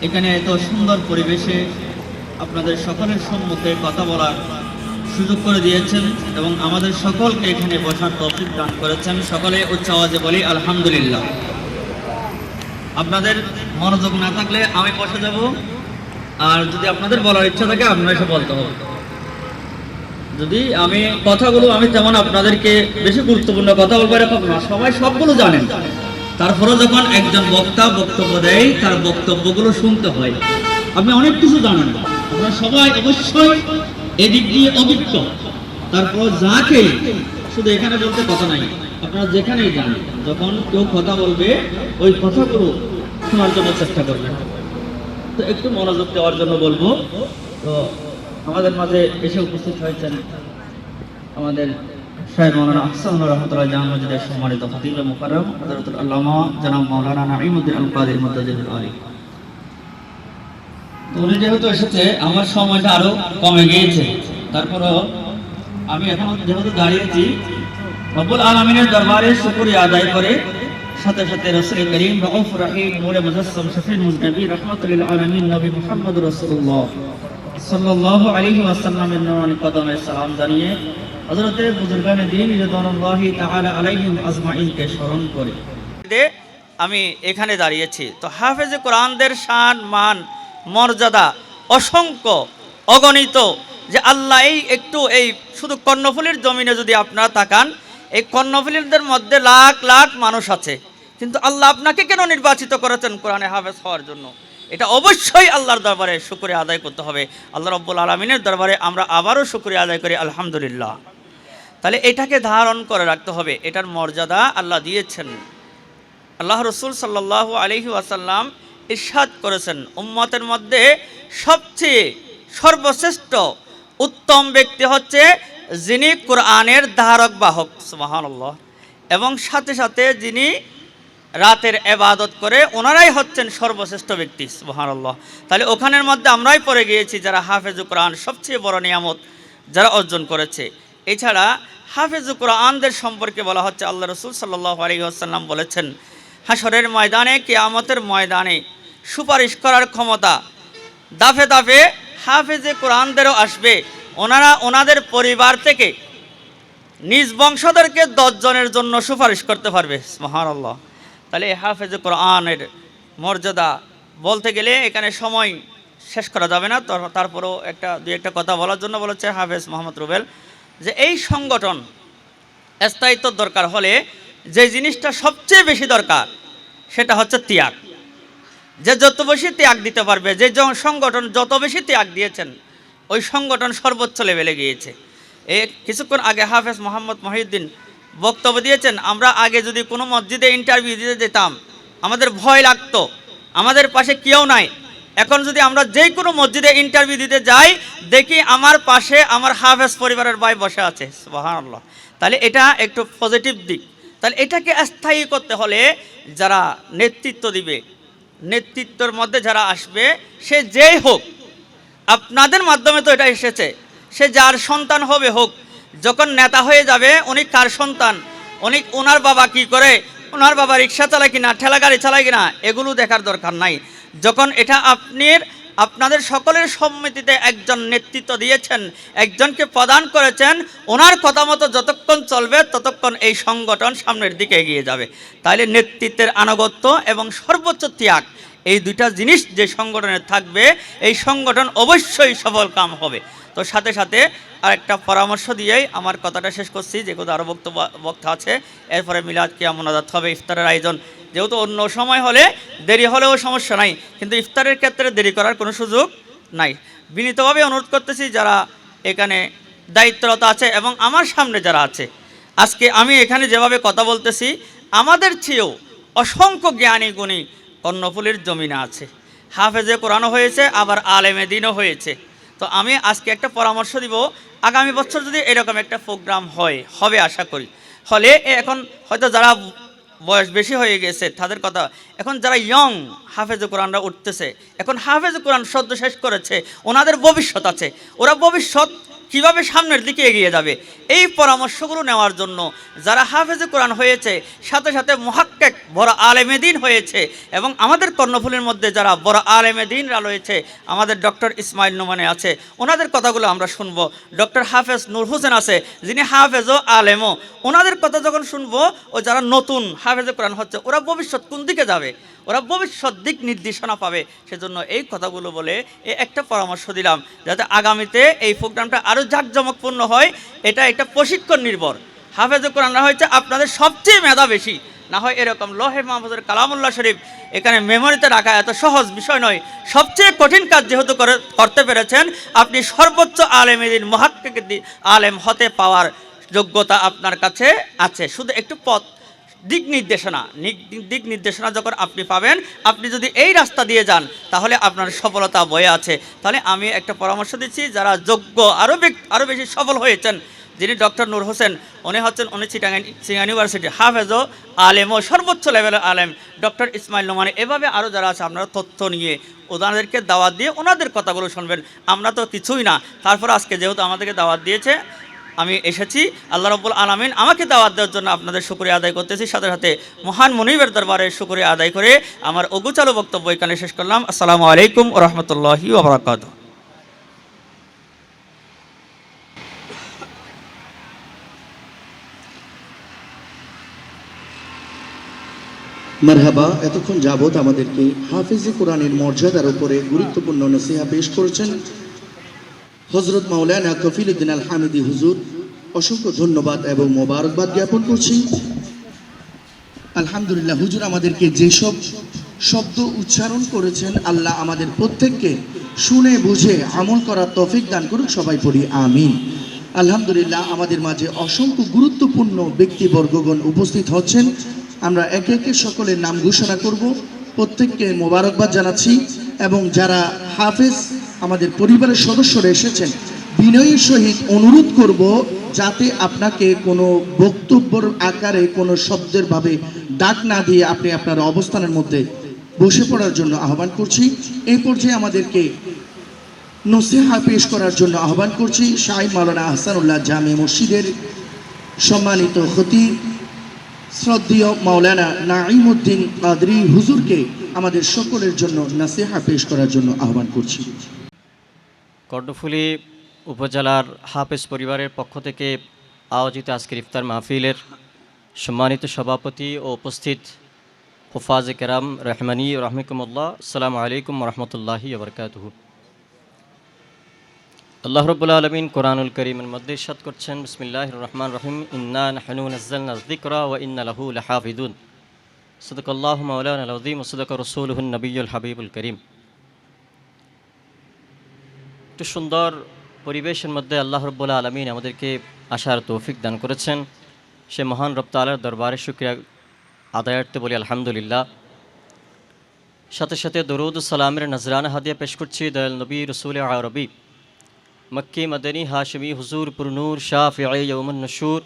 এখানে এত সুন্দর পরিবেশে আপনাদের সকলের সম্মুখে কথা বলার সুযোগ করে দিয়েছেন এবং আমাদের সকলকে এখানে বসার তৌফিক দান করেছেন। সকলে উচ্চ আওয়াজে বলি আলহামদুলিল্লাহ। আপনাদের মনোযোগ না থাকলে আমি বসে যাব, আর যদি আপনাদের বলার ইচ্ছা থাকে আপনারা এসে বলতে হবে। যদি আমি কথাগুলো তেমন আপনাদেরকে বেশি গুরুত্বপূর্ণ কথা বলবো এরকম না, সবাই সবগুলো জানেন। তারপরে যখন একজন বক্তা বক্তব্য দেয় তার বক্তব্যগুলো শুনতে হয়। আপনি অনেক কিছু জানেন না, আপনারা সবাই অবশ্যই এদিক দিয়ে অভিজ্ঞ। তারপর যাকে শুধু এখানে বলতে কথা নাই, আপনারা যেখানেই যান যখন কেউ কথা বলবে ওই কথাগুলো শোনার জন্য চেষ্টা করবেন। তো একটু মনোযোগ দেওয়ার জন্য বলবো। তো আমাদের মাঝে এসে উপস্থিত হয়েছেন আমাদের শাহেখ মাওলানা আহসানুর রহমতুল্লাহ জামে মসজিদের সম্মানিত খতিব মুকাররম হযরতুল আল্লামা জনাব মাওলানা নাঈমউদ্দিন আল কাদির মুদ্দাজিরুল আলী। তো উনি যেহেতু এসেছে আমার সময়টা আরো কমে গিয়েছে, তারপরও আমি এখন যেহেতু দাঁড়িয়েছি রব্বুল আলামিনের দরবারে শুকরিয়া আদায় করে সাথে সাথে রাসূল করিম রউফ রহিম নূরে মুজাসসাম শফিউল মুজনবী রাহমাতুল লিল আলামিন নবী মুহাম্মদুর রাসূলুল্লাহ সাল্লাল্লাহু আলাইহি ওয়াসাল্লামের নূরানী কদমে সালাম জানিয়ে হযরতে বুজুর্গানে দ্বীন রিদওয়ানুল্লাহি তাআলা আলাইহিম আজমাইনকে স্মরণ করে আমি এখানে দাঁড়িয়েছি। তো হাফেজে কোরআনদের শান মান মর্যাদা অসংখ্য অগণিত, যে আল্লাহ এই শুধু কর্ণফুলীর জমিনে যদি আপনারা তাকান, এই কর্ণফুলীদের মধ্যে লাখ লাখ মানুষ আছে, কিন্তু আল্লাহ আপনাকে কেন নির্বাচিত করেছেন কোরআনে হাফেজ হওয়ার জন্য? এটা অবশ্যই আল্লাহর দরবারে শুকরিয়া আদায় করতে হবে। আল্লাহ রাব্বুল আলামিনের দরবারে আমরা আবারও শুকরিয়া আদায় করি আলহামদুলিল্লাহ। তাহলে এটাকে ধারণ করে রাখতে হবে, এটার মর্যাদা আল্লাহ দিয়েছেন। আল্লাহ রসুল সাল্লাল্লাহু আলাইহি ওয়াসাল্লাম ইরশাদ করেছেন, উম্মতের মধ্যে সবচেয়ে সর্বশ্রেষ্ঠ উত্তম ব্যক্তি হচ্ছে যিনি কোরআনের ধারক বাহক, সুবহানাল্লাহ, এবং সাথে সাথে যিনি রাতের ইবাদত করে, ওনারাই হচ্ছেন সর্বশ্রেষ্ঠ ব্যক্তি, সুবহানাল্লাহ। তাহলে ওখানের মধ্যে আমরাই পড়ে গিয়েছি যারা হাফেজুল কোরআন সবচেয়ে বড় নিয়ামত যারা অর্জন করেছে। এছাড়া হাফেজুল কোরআনদের সম্পর্কে বলা হচ্ছে, আল্লাহ রসুল সাল্লাল্লাহু আলাইহি ওয়াসাল্লাম বলেছেন, হাশরের ময়দানে, কিয়ামতের ময়দানে সুপারিশ করার ক্ষমতা দাফে দাফে হাফেজে কোরআনদেরও আসবে। ওনারা ওনাদের পরিবার থেকে নিজ বংশধরকে 10 জনের জন্য সুপারিশ করতে পারবে, সুবহানাল্লাহ। তাহলে এই হাফেজ কোরআনের মর্যাদা বলতে গেলে এখানে সময় শেষ করা যাবে না। তারপরেও দুই একটা কথা বলার জন্য বলেছে হাফেজ মোহাম্মদ রুবেল, যে এই সংগঠন স্থায়িত্ব দরকার হলে যে জিনিসটা সবচেয়ে বেশি দরকার সেটা হচ্ছে ত্যাগ। যে যত বেশি ত্যাগ দিতে পারবে, যে সংগঠন যত বেশি ত্যাগ দিয়েছেন ওই সংগঠন সর্বোচ্চ লেভেলে গিয়েছে। এই কিছুক্ষণ আগে হাফেজ মোহাম্মদ মহিউদ্দিন বক্তব্য দিয়েছেন, আমরা আগে যদি কোনো মসজিদে ইন্টারভিউ দিতে যেতাম আমাদের ভয় লাগতো, আমাদের পাশে কেউ নাই। এখন যদি আমরা যে কোনো মসজিদে ইন্টারভিউ দিতে যাই দেখি আমার পাশে আমার হাফেজ পরিবারের ভাই বসে আছে, সুবহানাল্লাহ। তাহলে এটা একটু পজিটিভ দিক। তাহলে এটাকে স্থায়ী করতে হলে যারা নেতৃত্ব দিবে, নেতৃত্বের মধ্যে যারা আসবে, সে যেই হোক, আপনাদের মাধ্যমে তো এটা এসেছে, সে যার সন্তান হবে হোক, যখন নেতা হয়ে যাবে উনি কার সন্তান, ওনার বাবা কি করে, ওনার বাবা রিক্সা চালায় কিনা, ঠেলা গাড়ি চালায় কিনা, এগুলো দেখার দরকার নাই। যখন এটা আপনাদের সকলের সম্মতিতে একজন নেতৃত্ব দিয়েছেন, একজনকে প্রদান করেছেন, ওনার কথা মতো যতক্ষণ চলবে ততক্ষণ এই সংগঠন সামনের দিকে এগিয়ে যাবে। তাহলে নেতৃত্বের আনুগত্য এবং সর্বোচ্চ ত্যাগ, এই দুইটা জিনিস যে সংগঠনের থাকবে এই সংগঠন অবশ্যই সফল কাম হবে। তো সাথে সাথে আর একটা পরামর্শ দিয়েই আমার কথাটা শেষ করছি, যেহেতু আরও বক্তা আছে, এরপরে মিলাদ কিয়াম মোনাজাত হবে, ইফতারের আয়োজন। যেহেতু অন্য সময় হলে দেরি হলেও সমস্যা নাই, কিন্তু ইফতারের ক্ষেত্রে দেরি করার কোনো সুযোগ নাই। বিনীতভাবে অনুরোধ করতেছি যারা এখানে দায়িত্বরত আছে এবং আমার সামনে যারা আছে, আজকে আমি এখানে যেভাবে কথা বলতেছি আমাদের চেয়েও অসংখ্য জ্ঞানী গুণী কর্ণফুলীর জমিনে আছে, হাফেজে কোরআনও হয়েছে, আবার আলেমে দ্বীনও হয়েছে। তো আমি আজকে একটা পরামর্শ দিব, আগামী বছর যদি এরকম একটা প্রোগ্রাম হবে আশা করি, হলে এখন হয়তো যারা বয়স বেশি হয়ে গেছে তাদের কথা, এখন যারা ইয়ং হাফেজে কোরআনরা উঠতেছে, এখন হাফেজে কোরআন সদ্য শেষ করেছে, ওনাদের ভবিষ্যৎ আছে, ওরা ভবিষ্যৎ কিভাবে সামনের দিকে এগিয়ে যাবে, এই পরামর্শগুলো নেওয়ার জন্য যারা হাফেজে কোরআন হয়েছে, সাথে সাথে মুহাক্কিক বড় আলেমে দ্বীন হয়েছে, এবং আমাদের কর্ণফুলীর মধ্যে যারা বড় আলেমে দ্বীনরা রয়েছে, আমাদের ডক্টর ইসমাইল নোমানে আছে, ওনাদের কথাগুলো আমরা শুনবো। ডক্টর হাফেজ নূর হোসেন আছে, যিনি হাফেজও আলেমও, ওনাদের কথা যখন শুনবো, ও যারা নতুন হাফেজে কোরআন হচ্ছে ওরা ভবিষ্যৎ কোন দিকে যাবে, ওরা ভবিষ্যৎ দিক নির্দেশনা পাবে। সেজন্য এই কথাগুলো বলে একটা পরামর্শ দিলাম, যাতে আগামীতে এই প্রোগ্রামটা আরও জাঁকজমকপূর্ণ হয়। এটা একটা প্রশিক্ষণ নির্ভর। হাফেজে কোরআনরা হচ্ছে আপনাদের সবচেয়ে মেধা বেশি, না হয় এরকম লোহে মাহফুজের কালামুল্লাহ শরীফ এখানে মেমোরিতে রাখা এত সহজ বিষয় নয়। সবচেয়ে কঠিন কাজ যেহেতু করতে পেরেছেন, আপনি সর্বোচ্চ আলেমে দ্বীন মুহাক্কিক আলেম হতে পাওয়ার যোগ্যতা আপনার কাছে আছে। শুধু একটু দিক নির্দেশনা যখন আপনি পাবেন, আপনি যদি এই রাস্তা দিয়ে যান তাহলে আপনার সফলতা বয়ে আছে। তাহলে আমি একটা পরামর্শ দিচ্ছি, যারা যোগ্য আরও বেশি সফল হয়েছেন, যিনি ডক্টর নূর হোসেন, উনি চিটাগাং ইউনিভার্সিটি হাফেজও আলেমও সর্বোচ্চ লেভেলের আলেম, ডক্টর ইসমাইল নোমানি, এভাবে আরও যারা আছে আপনারা তথ্য নিয়ে ওনাদেরকে দাওয়াত দিয়ে ওনাদের কথাগুলো শুনবেন। আমরা তো কিছুই না, তারপর আজকে যেহেতু আমাদেরকে দাওয়াত দিয়েছে আমি এসেছি, আল্লাহ রাব্বুল আলামিন আমাকে দাওয়াত দেওয়ার জন্য আপনাদের শুকরিয়া আদায় করতেছি। সাথে সাথে মহান মুনিবের দরবারে শুকরিয়া আদায় করে আমার অগুচালো বক্তব্য এখানে শেষ করলাম। আসসালামু আলাইকুম ওয়া রাহমাতুল্লাহি ওয়া বারাকাতুহু। মারহাবা। এতক্ষণ যাবত আমাদেরকে হাফেজে কোরআনের মর্যাদার উপরে গুরুত্বপূর্ণ নসিহা পেশ করেছেন হযরত মাওলানা কফিলউদ্দিন আল হামিদি হুজুর। অসংখ্য ধন্যবাদ এবং মোবারকবাদ জ্ঞাপন করছি। আলহামদুলিল্লাহ, হুজুর আমাদেরকে যেসব শব্দ উচ্চারণ করেছেন, আল্লাহ আমাদের প্রত্যেককে শুনে বুঝে আমল করার তৌফিক দান করুন। সবাই পড়ি আমিন। আলহামদুলিল্লাহ, আমাদের মাঝে অসংখ্য গুরুত্বপূর্ণ ব্যক্তিবর্গগণ উপস্থিত হচ্ছেন। আমরা একে একে সকলের নাম ঘোষণা করব, প্রত্যেককে মোবারকবাদ জানাচ্ছি। এবং যারা হাফেজ আমাদের পরিবারের সদস্যরা এসেছেন, বিনয়ের সহিত অনুরোধ করব যাতে আপনাকে কোনো বক্তব্যের আকারে কোনো শব্দের ভাবে ডাক না দিয়ে আপনি আপনার অবস্থানের মধ্যে বসে পড়ার জন্য আহ্বান করছি। এই পর্যায়ে আমাদেরকে নসিহা পেশ করার জন্য আহ্বান করছি শাইখ মাওলানা আহসানুল্লাহ জামে মসজিদের সম্মানিত খতিব শ্রদ্ধেয় মাওলানা নাঈমউদ্দিন কাদরি হুজুরকে আমাদের সকলের জন্য নসিহা পেশ করার জন্য আহ্বান করছি। কর্ণফুলী উপজেলার হাফেজ পরিবারের পক্ষ থেকে আয়োজিত আজকের ইফতার মাহফিলের সম্মানিত সভাপতি ও উপস্থিত হুফাজ কেরাম রহমানি রহমিকুমুল্লাহ, আসসালামু আলাইকুম রহমতুল্লাহি ওবরকাতুহু। আল্লাহ রব্বুল আলমিন কোরআনুল করিমের মধ্যে ইরশাদ করছেন, বিসমিল্লাহির রহমানির রহিম, ইন্না নাহনু নাযালনা যিকরা ওয়া ইন্না লাহু লাহাফিজুন। সাদাকাল্লাহু মাওলানাল আযীম ওয়া সাদাকা রাসূলুহুন নবিয়্যুল হাবিবুল করিম। একটু সুন্দর পরিবেশের মধ্যে আল্লাহ রব্বুল আলমিন আমাদেরকে আসার তৌফিক দান করেছেন। সে মহান রব তাআলার দরবারে শুকরিয়া আদায়ার্থে বলি আলহামদুলিল্লাহ। সাথে সাথে দরুদ ও সালামের নজরানা হাদিয়া পেশ করছি দয়াল নবী রসুল আরবি মক্কি মদনী হাশমি হুজুর পুরনূর শাফিঈ यौमुन नशूर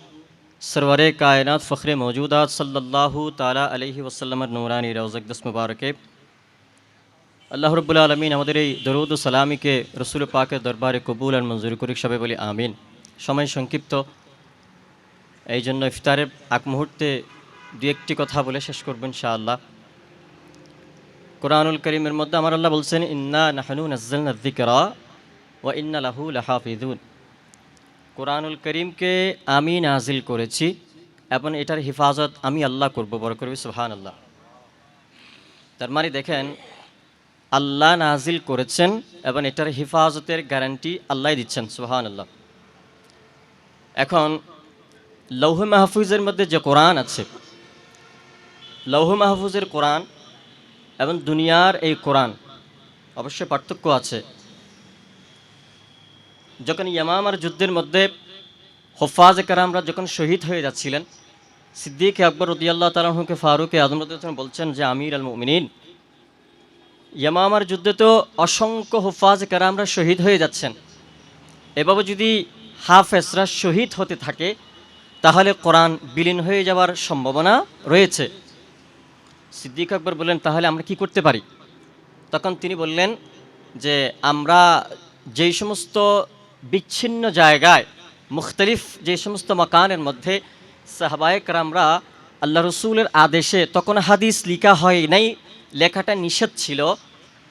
सरवरे कायनात फ़ख्रे मौजूदात सल्लल्लाहु ताला अलैहि वसल्लमेর নূরানি রওজা আকদাস মুবারকে আল্লাহ রাব্বুল আলামিন আমাদের এই দরুদ ও সালামিকে রসুল পাকের দরবারে কবুল আর মঞ্জুর করুক, সবাই বলি আমিন। সময় সংক্ষিপ্ত, এই জন্য ইফতারের আগ মুহূর্তে দু একটি কথা বলে শেষ করব ইনশাআল্লাহ। কোরআনুল করিমের মধ্যে আমার আল্লাহ বলছেন, ইন্না নাহনু নাযালনা যিকরা ওয়া ইন্না লাহু লাহাফিজুন। কোরআনুল করিমকে আমি নাজিল করেছি এবং এটার হিফাজত আমি আল্লাহ করব, বড় করবি সুবহানাল্লাহ। তার মানে দেখেন, আল্লাহ নাজিল করেছেন এবং এটার হিফাজতের গ্যারান্টি আল্লাহ দিচ্ছেন, সুবহানাল্লাহ। এখন লৌহ মাহফুজের মধ্যে যে কোরআন আছে, লৌহ মাহফুজের কোরআন এবং দুনিয়ার এই কোরআন অবশ্যই পার্থক্য আছে। যখন ইয়ামামার যুদ্ধের মধ্যে হুফাজ কেরামরা যখন শহীদ হয়ে যাচ্ছিলেন, সিদ্দিক আকবর রাদিয়াল্লাহু তাআলা আনহুকে ফারুক আযম রাদিয়াল্লাহু তাআলা বলছেন যে আমির আল মুমিনিন, ইয়ামামার যুদ্ধে তো অসংখ্য হুফাজ কেরামরা শহীদ হয়ে যাচ্ছেন, এভাবে যদি হাফেজরা শহীদ হতে থাকে তাহলে কোরআন বিলীন হয়ে যাওয়ার সম্ভাবনা রয়েছে। সিদ্দিক আকবর বললেন, তাহলে আমরা কি করতে পারি? তখন তিনি বললেন যে আমরা যেই সমস্ত বিচ্ছিন্ন জায়গায় মুখতলিফ যে সমস্ত মাকানের মধ্যে সাহাবায়ে কেরামরা আল্লাহ রসুলের আদেশে, তখন হাদিস লিখা হয় নাই, লেখাটা নিষেধ ছিল,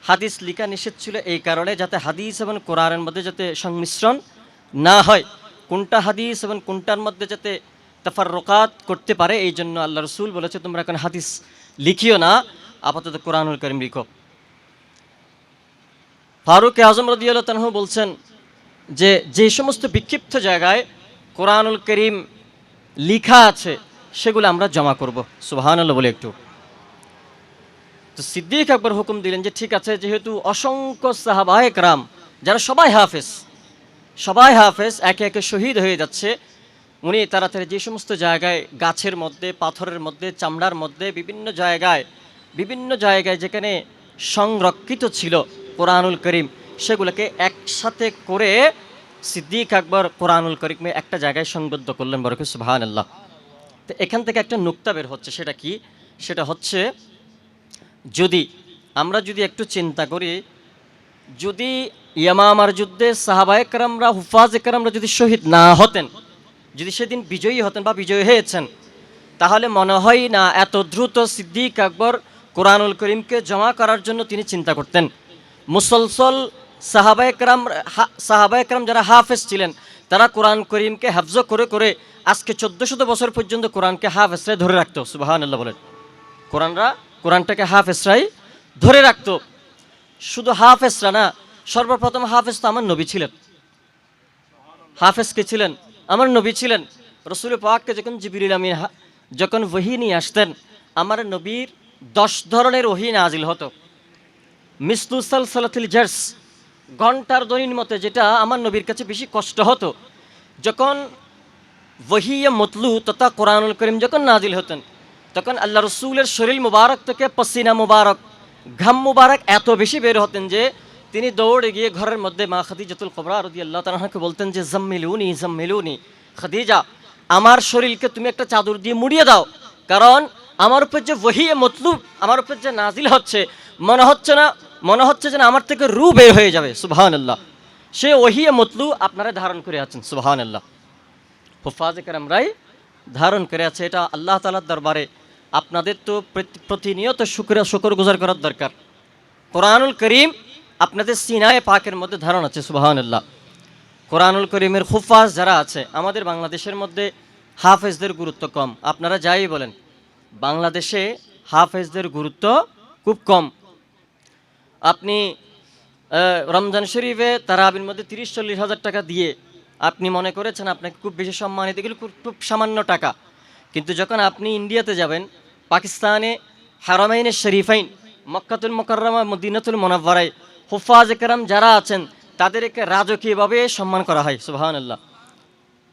হাদিস লিখা নিষেধ ছিল এই কারণে যাতে হাদিস এবং কোরআনের মধ্যে যাতে সংমিশ্রণ না হয়, কোনটা হাদিস এবং কোনটার মধ্যে যাতে তাফাররুকাত করতে পারে, এই জন্য আল্লাহ রসুল বলেছে তোমরা এখন হাদিস লিখিও না, আপাতত কোরআনুল করিম লিখো। ফারুক আযম রাদিয়াল্লাহু তাআলা বলছেন যে যে সমস্ত বিক্ষিপ্ত জায়গায় কোরআনুল করিম লিখা আছে সেগুলো আমরা জমা করব, সুবহানাল্লাহ বলে একটু। তো সিদ্দিক আকবর হুকুম দিলেন যে ঠিক আছে, যেহেতু অসংখ্য সাহাবায়ে কেরাম যারা সবাই হাফেজ একে একে শহীদ হয়ে যাচ্ছে, উনি তাড়াতাড়ি যে সমস্ত জায়গায় গাছের মধ্যে, পাথরের মধ্যে, চামড়ার মধ্যে বিভিন্ন জায়গায় যেখানে সংরক্ষিত ছিল কোরআনুল করিম, সেগুলোকে একসাথে করে সিদ্দিক আকবর কোরআনুল করিমে একটা জায়গায় সংবদ্ধ করলেন, বরকত সুবহানাল্লাহ। তো এখান থেকে একটা নুকতা বের হচ্ছে, সেটা কি? সেটা হচ্ছে, আমরা যদি একটু চিন্তা করি, যদি ইয়ামামার যুদ্ধে সাহাবায়ে কেরামরা, হুফাজে কেরামরা যদি শহীদ না হতেন, যদি সেদিন বিজয়ী হতেন বা বিজয়ী হয়েছেন, তাহলে মনে হয় না এত দ্রুত সিদ্দিক আকবর কোরআনুল করিমকে জমা করার জন্য তিনি চিন্তা করতেন। মুসলসল সাহাবায়ে কেরাম যারা হাফেজ ছিলেন, তারা কোরআন করিমকে হাফজ করে করে আজকে 1400 বছর পর্যন্ত কোরআনকে হাফেজরাই ধরে রাখতো, সুবহানাল্লাহ বলেন। কোরআনটাকে হাফেজরাই ধরে রাখতো। শুধু হাফেজরা না, সর্বপ্রথম হাফেজ তো আমার নবী ছিলেন। হাফেজ কে ছিলেন? আমার নবী ছিলেন। রসুল পাককে যখন জিবরিল আমিন যখন ওহী নিয়ে আসতেন, আমার নবীর 10 ধরনের ওহী নাজিল হতো। মিসলু সালসালাতিল জারস, ঘন্টার ধ্বনির মতো, যেটা আমার নবীর কাছে বেশি কষ্ট হতো। যখন ওহী মতলু তথা কোরআনুল করিম যখন নাজিল হতেন, তখন আল্লাহ রসুলের শরীর মুবারক থেকে পসিনা মুবারক, ঘাম মুবারক এত বেশি বের হতেন যে তিনি দৌড়ে গিয়ে ঘরের মধ্যে মা খাদিজাতুল কুবরা রাদিয়াল্লাহু তাআলা আনহাকে বলতেন যে জাম্মিলুনি খাদিজা, আমার শরীরকে তুমি একটা চাদর দিয়ে মুড়িয়ে দাও, কারণ আমার উপর যে ওহী মতলুব, আমার উপর যে নাজিল হচ্ছে, মনে হচ্ছে যেন আমার থেকে রূহ বের হয়ে যাবে, সুবহানাল্লাহ। সে ওহী মতলুব আপনারা ধারণ করে আছেন, সুবহানাল্লাহ। হুফাজে কেরামরাই ধারণ করে আছে। এটা আল্লাহ তাআলার দরবারে আপনাদের তো প্রতিনিয়ত শুকরগুজার করার দরকার। কোরআনুল করিম আপনাদের সিনায়ে পাকের মধ্যে ধারণ আছে, সুবহানাল্লাহ। কোরআনুল করিমের হুফাজ যারা আছে, আমাদের বাংলাদেশের মধ্যে হাফেজদের গুরুত্ব কম। আপনারা যাই বলেন, বাংলাদেশে হাফেজদের গুরুত্ব খুব কম। আপনি রমজান শরীফে তারাবির মধ্যে 30-40 হাজার টাকা দিয়ে আপনি মনে করেছেন আপনাকে খুব বেশি সম্মানিত, এগুলো খুব সামান্য টাকা। কিন্তু যখন আপনি ইন্ডিয়াতে যাবেন, পাকিস্তানে হারামাইনে শরীফাইন, মক্কাতুল মুকাররমা, মদিনাতুল মুনাওয়ারায় হুফাজ কেরাম যারা আছেন তাদেরকে রাজকীয়ভাবে সম্মান করা হয়। সুবহানাল্লাহ,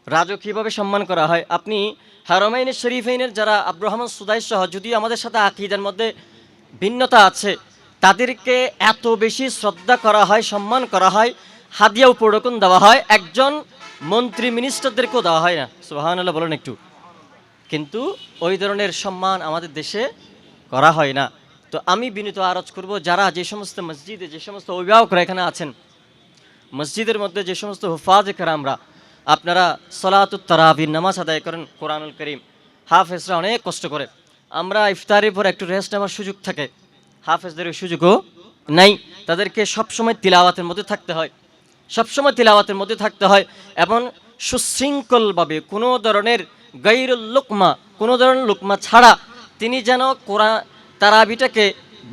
রাজকীয়ভাবে সম্মান করা হয়। আপনি হারামাইনে শরীফাইনের যারা আব্দুর রহমান সুদাই সহ, যদিও আমাদের সাথে আকীদার মধ্যে ভিন্নতা আছে, তাদেরকে এত বেশি শ্রদ্ধা করা হয়, সম্মান করা হয়, হাদিয়া উপঢৌকন দেওয়া হয়, একজন মন্ত্রী মিনিস্টারদেরকেও দেওয়া হয় না। সুবহানাল্লাহ বলেন একটু। কিন্তু ওই ধরনের সম্মান আমাদের দেশে করা হয় না। তো আমি বিনীত আরজ করব, যারা যে সমস্ত মসজিদে, যে সমস্ত অভিভাবকরা এখানে আছেন, মসজিদের মধ্যে যে সমস্ত হুফাজ কেরামরা, আপনারা সলাতুত তারাবির নামাজ আদায় করেন, কোরআনুল করিম, হাফেজরা অনেক কষ্ট করে। আমরা ইফতারের পর একটু রেস্ট নেওয়ার সুযোগ থাকে, হাফেজদের ওই সুযোগও নাই। তাদেরকে সবসময় তিলাওয়াতের মধ্যে থাকতে হয়, সবসময় তিলাওয়াতের মধ্যে থাকতে হয়, এবং সুশৃঙ্খলভাবে কোনো ধরনের গায়রুল লুকমা, কোনো ধরনের লুকমা ছাড়া তিনি যেন কোরআন তারাবিটাকে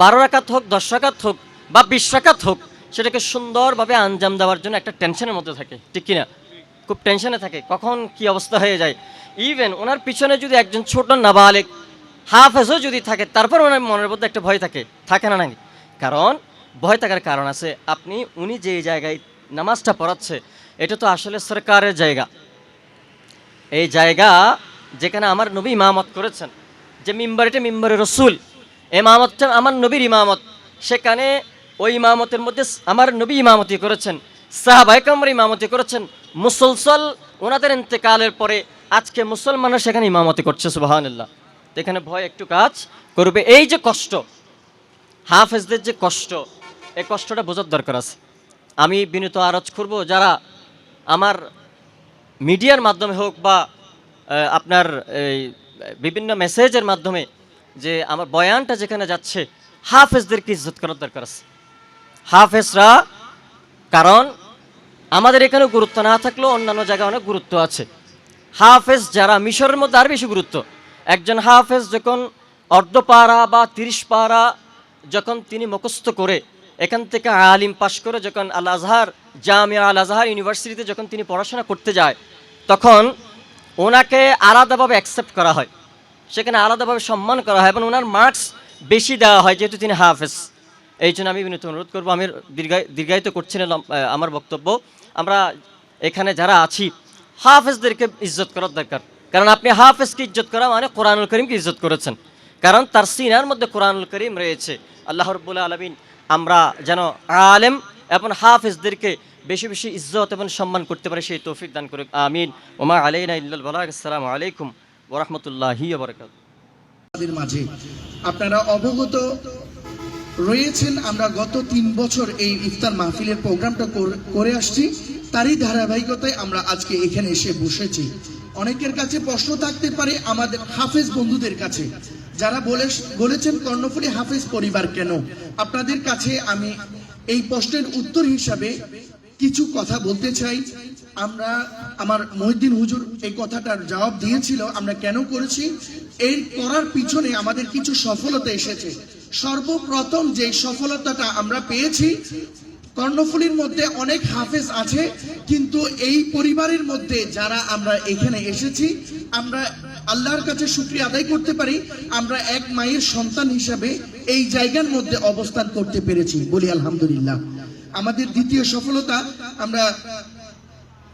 12 রাকাত হোক, 10 রাকাত হোক বা 20 রাকাত হোক, সেটাকে সুন্দরভাবে আঞ্জাম দেওয়ার জন্য একটা টেনশনের মধ্যে থাকে, ঠিক কিনা? খুব টেনশনে থাকে, কখন কি অবস্থা হয়ে যায়। ইভেন ওনার পিছনে যদি একজন ছোট নাবালেগ হাফেজও যদি থাকে, তারপর ওনার মনের মধ্যে একটা ভয় থাকে না নাকি? কারণ ভয় থাকার কারণ আছে, উনি যে জায়গায় নামাজটা পড়াচ্ছে, এটা তো আসলে সরকারের জায়গা। এই জায়গা যেখানে আমার নবী ইমামত করেছেন, যে মিম্বরটা মিম্বরে রসুল, ইমামতটা আমার নবীর ইমামত, সেখানে ওই ইমামতের মধ্যে আমার নবী ইমামতি করেছেন, সাহাবায়ে কেরামরা ইমামতি করেছেন, মুসলসল ওনাদের ইন্তেকালের পরে আজকে মুসলমানরা সেখানে ইমামতি করছে। সুবহানাল্লাহ। তো এখানে ভয় একটু কাজ করবে। এই যে কষ্ট, হাফেজদের যে কষ্ট, এই কষ্টটা বোঝার দরকার আছে। আমি বিনীত আরজ করব, যারা আমার মিডিয়ার মাধ্যমে হোক বা আপনার এই বিভিন্ন মেসেজের মাধ্যমে যে আমার বয়ানটা যেখানে যাচ্ছে, হাফেজদেরকে ইজ্জত করার দরকার আছে। হাফেজরা, কারণ আমাদের এখানে গুরুত্ব না থাকলেও অন্যান্য জায়গায় অনেক গুরুত্ব আছে। হাফেজ যারা, মিশরের মধ্যে আর বেশি গুরুত্ব। একজন হাফেজ যখন অর্ধপারা বা 30 পারা যখন তিনি মুখস্থ করে, এখান থেকে আলিম পাশ করে যখন আল আজহার জামিয়া আল আজহার ইউনিভার্সিটিতে যখন তিনি পড়াশোনা করতে যায়, তখন ওনাকে আলাদাভাবে অ্যাকসেপ্ট করা হয়, সেখানে আলাদাভাবে সম্মান করা হয় এবং ওনার মার্কস বেশি দেওয়া হয়, যেহেতু তিনি হাফেজ। এই জন্য আমি বিনীত অনুরোধ করবো, আমি দীর্ঘায়িত করছি না আমার বক্তব্য। আমরা এখানে যারা আছি, হাফেজদেরকে ইজ্জত করার দরকার। কারণ আপনি হাফেজকে ইজ্জত করা মানে কোরআনুল করিমকে ইজ্জত করেছেন, কারণ তার সিনার মধ্যে কোরআনুল করিম রয়েছে। আল্লাহ রাব্বুল আলামিন আমরা যেন আলেম এবং হাফেজদেরকে বেশি বেশি ইজ্জত এবং সম্মান করতে পারে, সেই তৌফিক দান করুক। আমিন। ওমা আলাইনা ইল্লাল বালাগ। আসসালামু আলাইকুম ওয়া রাহমাতুল্লাহি ওয়া বারাকাতুহু। আমাদের মাঝে আপনারা অবগত রয়েছেন, আমরা গত 3 বছর এই ইফতার মাহফিলের প্রোগ্রামটা করে আসছি, তারই ধারাবাহিকতায় আমরা আজকে এখানে এসে বসেছি। অনেকের কাছে প্রশ্ন থাকতে পারে, আমাদের হাফেজ বন্ধুদের কাছে যারা বলেছেন কর্ণফুলী হাফেজ পরিবার কেন, আপনাদের কাছে আমি এই প্রশ্নের উত্তর হিসাবে কিছু কথা বলতে চাই। আমার মহিউদ্দিন হুজুর এই কথাটার জবাব দিয়েছিল আমরা কেন করেছি। এই করার পিছনে আমাদের কিছু সফলতা এসেছে। সর্বপ্রথম যে সফলতাটা আমরা পেয়েছি, কর্ণফুলীর মধ্যে অনেক হাফেজ আছে, কিন্তু এই পরিবারের মধ্যে যারা আমরা এখানে এসেছি, আমরা আল্লাহর কাছে শুকরিয়া আদায় করতে পারি, আমরা এক মায়ের সন্তান হিসাবে এই জায়গার মধ্যে অবস্থান করতে পেরেছি, বলি আলহামদুলিল্লাহ। আমাদের দ্বিতীয় সফলতা, আমরা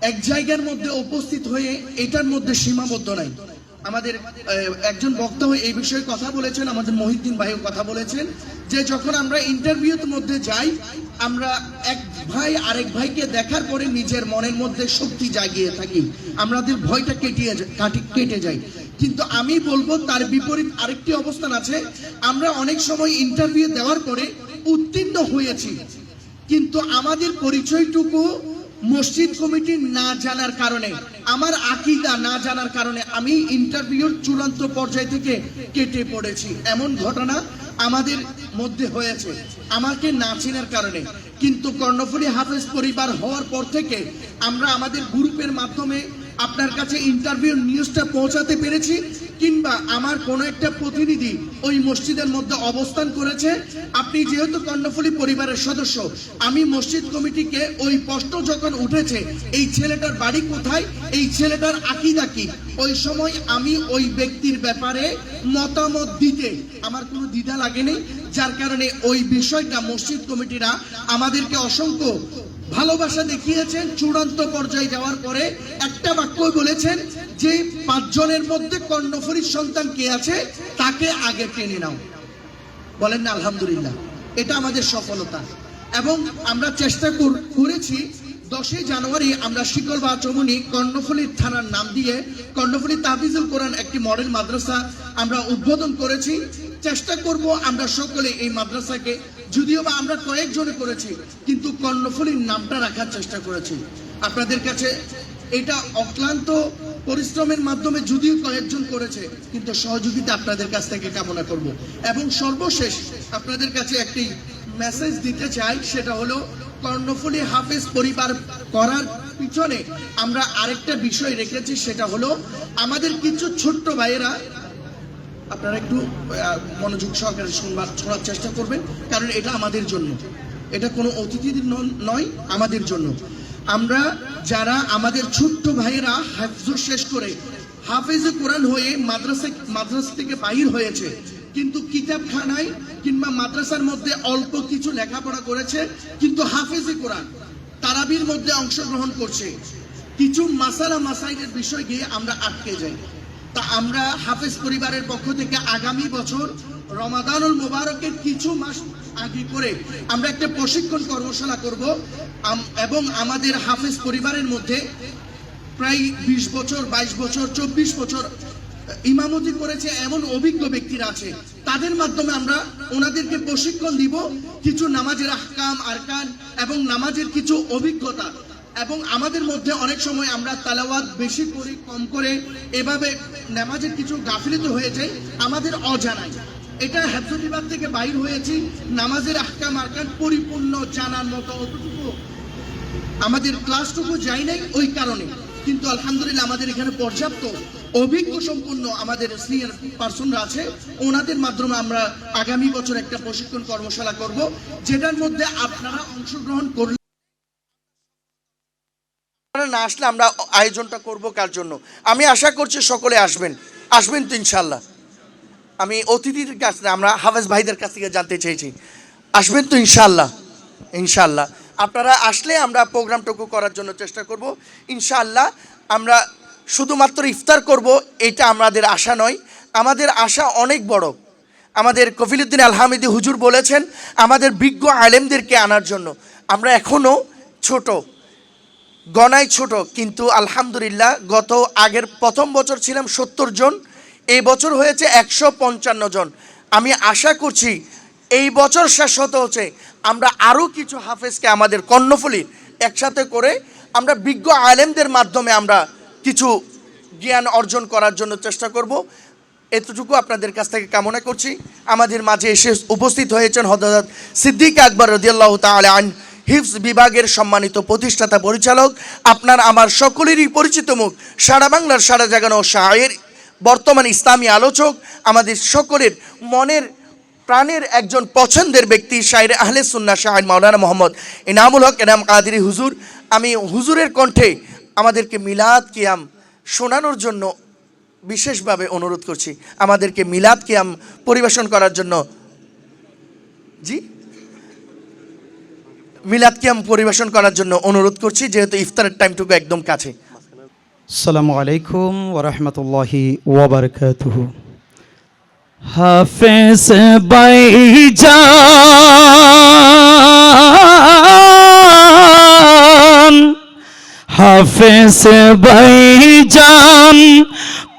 এক জায়গার মধ্যে উপস্থিত হয়ে এটার মধ্যে সীমাবদ্ধ নাই। আমাদের একজন বক্তা এই বিষয়ে কথা বলেছেন, আমাদের মহিউদ্দিন ভাইও কথা বলেছেন, যে যখন আমরা ইন্টারভিউর মধ্যে যাই, আমরা এক ভাই আরেক ভাইকে দেখার পরে নিজের মনের মধ্যে শক্তি জাগিয়ে থাকি, আমাদের ভয়টা কেটে যায়। কিন্তু আমি বলবো তার বিপরীত আরেকটি অবস্থান আছে, আমরা অনেক সময় ইন্টারভিউ দেওয়ার পরে উত্তীর্ণ হয়েছি, কিন্তু আমাদের পরিচয়টুকু মসজিদ কমিটি না জানার কারণে, আমার আকীদা না জানার কারণে আমি ইন্টারভিউর চূড়ান্ত পর্যায় থেকে কেটে পড়েছি। এমন ঘটনা আমাদের মধ্যে হয়েছে আমাকে না চেনার কারণে। কিন্তু কর্ণফুলী হাফেজ পরিবার হওয়ার পর থেকে আমরা আমাদের গ্রুপের মাধ্যমে আপনার কাছে ইন্টারভিউ নিউজটা পৌঁছাতে পেরেছি, কিংবা আমার কোনো একটা প্রতিনিধি ওই মসজিদের মধ্যে অবস্থান করেছে। আপনি যেহেতু কর্ণফুলী পরিবারের সদস্য, আমি মসজিদ কমিটিকে ওই প্রশ্ন যখন উঠেছে এই ছেলেটার বাড়ি কোথায়, এই ছেলেটার আকীদা কি, ওই সময় আমি ওই ব্যক্তির ব্যাপারে মতামত দিতে আমার কোনো দ্বিধা লাগেনি। যার কারণে ওই বিষয়টা মসজিদ কমিটিরা আমাদেরকে অসংখ্য ভালোবাসা দেখিয়েছেন। চূড়ান্ত পর্যায়ে যাওয়ার পরে একটা বাক্যই বলেছেন যে 5 জনের মধ্যে কর্ণফুলীর সন্তান কে আছে তাকে আগে টেনে নাও। বলেন না আলহামদুলিল্লাহ, এটা আমাদের সফলতা। এবং আমরা চেষ্টা করেছি 10 জানুয়ারি আমরা শিকলবা চৌমুহনী কর্ণফুলী থানার নাম দিয়ে কর্ণফুলী তাহফিজুল কোরআন একটি মডেল মাদ্রাসা আমরা উদ্বোধন করেছি। চেষ্টা করব আমরা সকলে এই মাদ্রাসাকে, যদিও বা আমরা কয়েকজনে করেছি, কিন্তু কর্ণফুলীর নামটা রাখার চেষ্টা করেছি। আপনাদের কাছে এটা অক্লান্ত পরিশ্রমের মাধ্যমে যদিও কয়েকজন করেছে, কিন্তু সহযোগিতা আপনাদের কাছ থেকে কামনা করব। এবং সর্বশেষ আপনাদের কাছে একটি মেসেজ দিতে চাই, সেটা হলো কর্ণফুলী হাফেজ পরিবার করার পিছনে আমরা আরেকটা বিষয় রেখেছি, সেটা হলো আমাদের কিছু ছোট্ট ভাইয়েরা, আপনারা একটু মনোযোগ সহকারে শোনার চেষ্টা করবেন, কারণ এটা আমাদের জন্য, এটা কোনো অতিথিদের নয়, আমাদের জন্য। আমরা যারা আমাদের ছোট্ট ভাইয়েরা হাফজ শেষ করে হাফেজে কোরআন হয়ে মাদ্রাসা থেকে বাহির হয়েছে, কিন্তু কিতাবখানায় কিংবা মাদ্রাসার মধ্যে অল্প কিছু লেখাপড়া করেছে, কিন্তু হাফেজে কোরআন তারাবির মধ্যে অংশগ্রহণ করছে, কিছু মাসাইলের বিষয় গিয়ে আমরা আটকে যাই। তা আমরা হাফেজ পরিবারের পক্ষ থেকে আগামী বছর রমাদানুল মোবারকের কিছু মাস আগে করে আমরা একটা প্রশিক্ষণ কর্মশালা করব, এবং আমাদের হাফেজ পরিবারের মধ্যে প্রায় 20 বছর 22 বছর 24 বছর ইমামতি করেছে এমন অভিজ্ঞ ব্যক্তিরা আছে, তাদের মাধ্যমে আমরা ওনাদেরকে প্রশিক্ষণ দিব কিছু নামাজের আহকাম আরকান এবং নামাজের কিছু অভিজ্ঞতা। এবং আমাদের মধ্যে অনেক সময় আমরা তালাওয়াত বেশি করি কম করে, এভাবে নামাজের কিছু গাফিলতি হয়ে যায় আমাদের অজানায়। এটা হেফজ বিভাগ থেকে বাইর হয়েছি, নামাজের আহকাম আরকান পরিপূর্ণ জানার মতো অতটুকু আমাদের ক্লাসটুকু যাই নাই ওই কারণে। কিন্তু আলহামদুলিল্লাহ আমাদের এখানে পর্যাপ্ত অভিজ্ঞ সম্পন্ন আমাদের সিনিয়র পার্সনরা আছে, ওনাদের মাধ্যমে আমরা আগামী বছর একটা প্রশিক্ষণ কর্মশালা করব, যেটার মধ্যে আপনারা অংশগ্রহণ করলে না আসলে আমরা আয়োজনটা করব কার জন্য। আমি আশা করছি সকলে আসবেন তো ইনশাল্লাহ। আমি অতিথির কাছ থেকে আমরা হাফেজ ভাইদের কাছ থেকে জানতে চেয়েছি, আসবেন তো ইনশাল্লাহ। আপনারা আসলে আমরা প্রোগ্রামটুকু করার জন্য চেষ্টা করব ইনশাআল্লাহ। আমরা শুধুমাত্র ইফতার করব এটা আমাদের আশা নয়, আমাদের আশা অনেক বড়। আমাদের কফিলউদ্দিন আল হামিদি হুজুর বলেছেন আমাদের বিজ্ঞ আলেমদেরকে আনার জন্য। আমরা এখনও ছোট, গণায় ছোট, কিন্তু আলহামদুলিল্লাহ আগের প্রথম বছর ছিলাম 70 জন, এই বছর হয়েছে 155 জন। আমি আশা করছি এই বছর শেষ হতে হচ্ছে আমরা আরও কিছু হাফেজকে আমাদের কর্ণফুলীর একসাথে করে আমরা বিজ্ঞ আলেমদের মাধ্যমে আমরা কিছু জ্ঞান অর্জন করার জন্য চেষ্টা করব। এতটুকু আপনাদের কাছ থেকে কামনা করছি। আমাদের মাঝে এসে উপস্থিত হয়েছেন হযরত সিদ্দিক আকবর রাদিয়াল্লাহু তাআলা আন, হিফজ বিভাগের সম্মানিত প্রতিষ্ঠাতা পরিচালক, আপনার আমার সকলেরই পরিচিত মুখ, সারা বাংলার সারা জাগানো শায়ের, বর্তমান ইসলামী আলোচক, আমাদের সকলের মনের প্রাণের একজন পছন্দের ব্যক্তি, শায়ের আহলে সুন্নাহ শাহের মাওলানা মোহাম্মদ ইনামুল হক এনাম কাদেরী হুজুর। আমি হুজুরের কণ্ঠে আমাদেরকে মিলাদ কিয়াম শোনানোর জন্য বিশেষভাবে অনুরোধ করছি, আমাদেরকে মিলাদ কিয়াম পরিবেশন করার জন্য মিলাদ কিয়াম পরিবেশন করার জন্য অনুরোধ করছি, যেহেতু ইফতারের টাইমটুকু একদম কাছে। আসসালামু আলাইকুম ওয়া রাহমাতুল্লাহি ওয়া বারাকাতুহু। হাফেজ ভাইজান, হাফেজ ভাইজান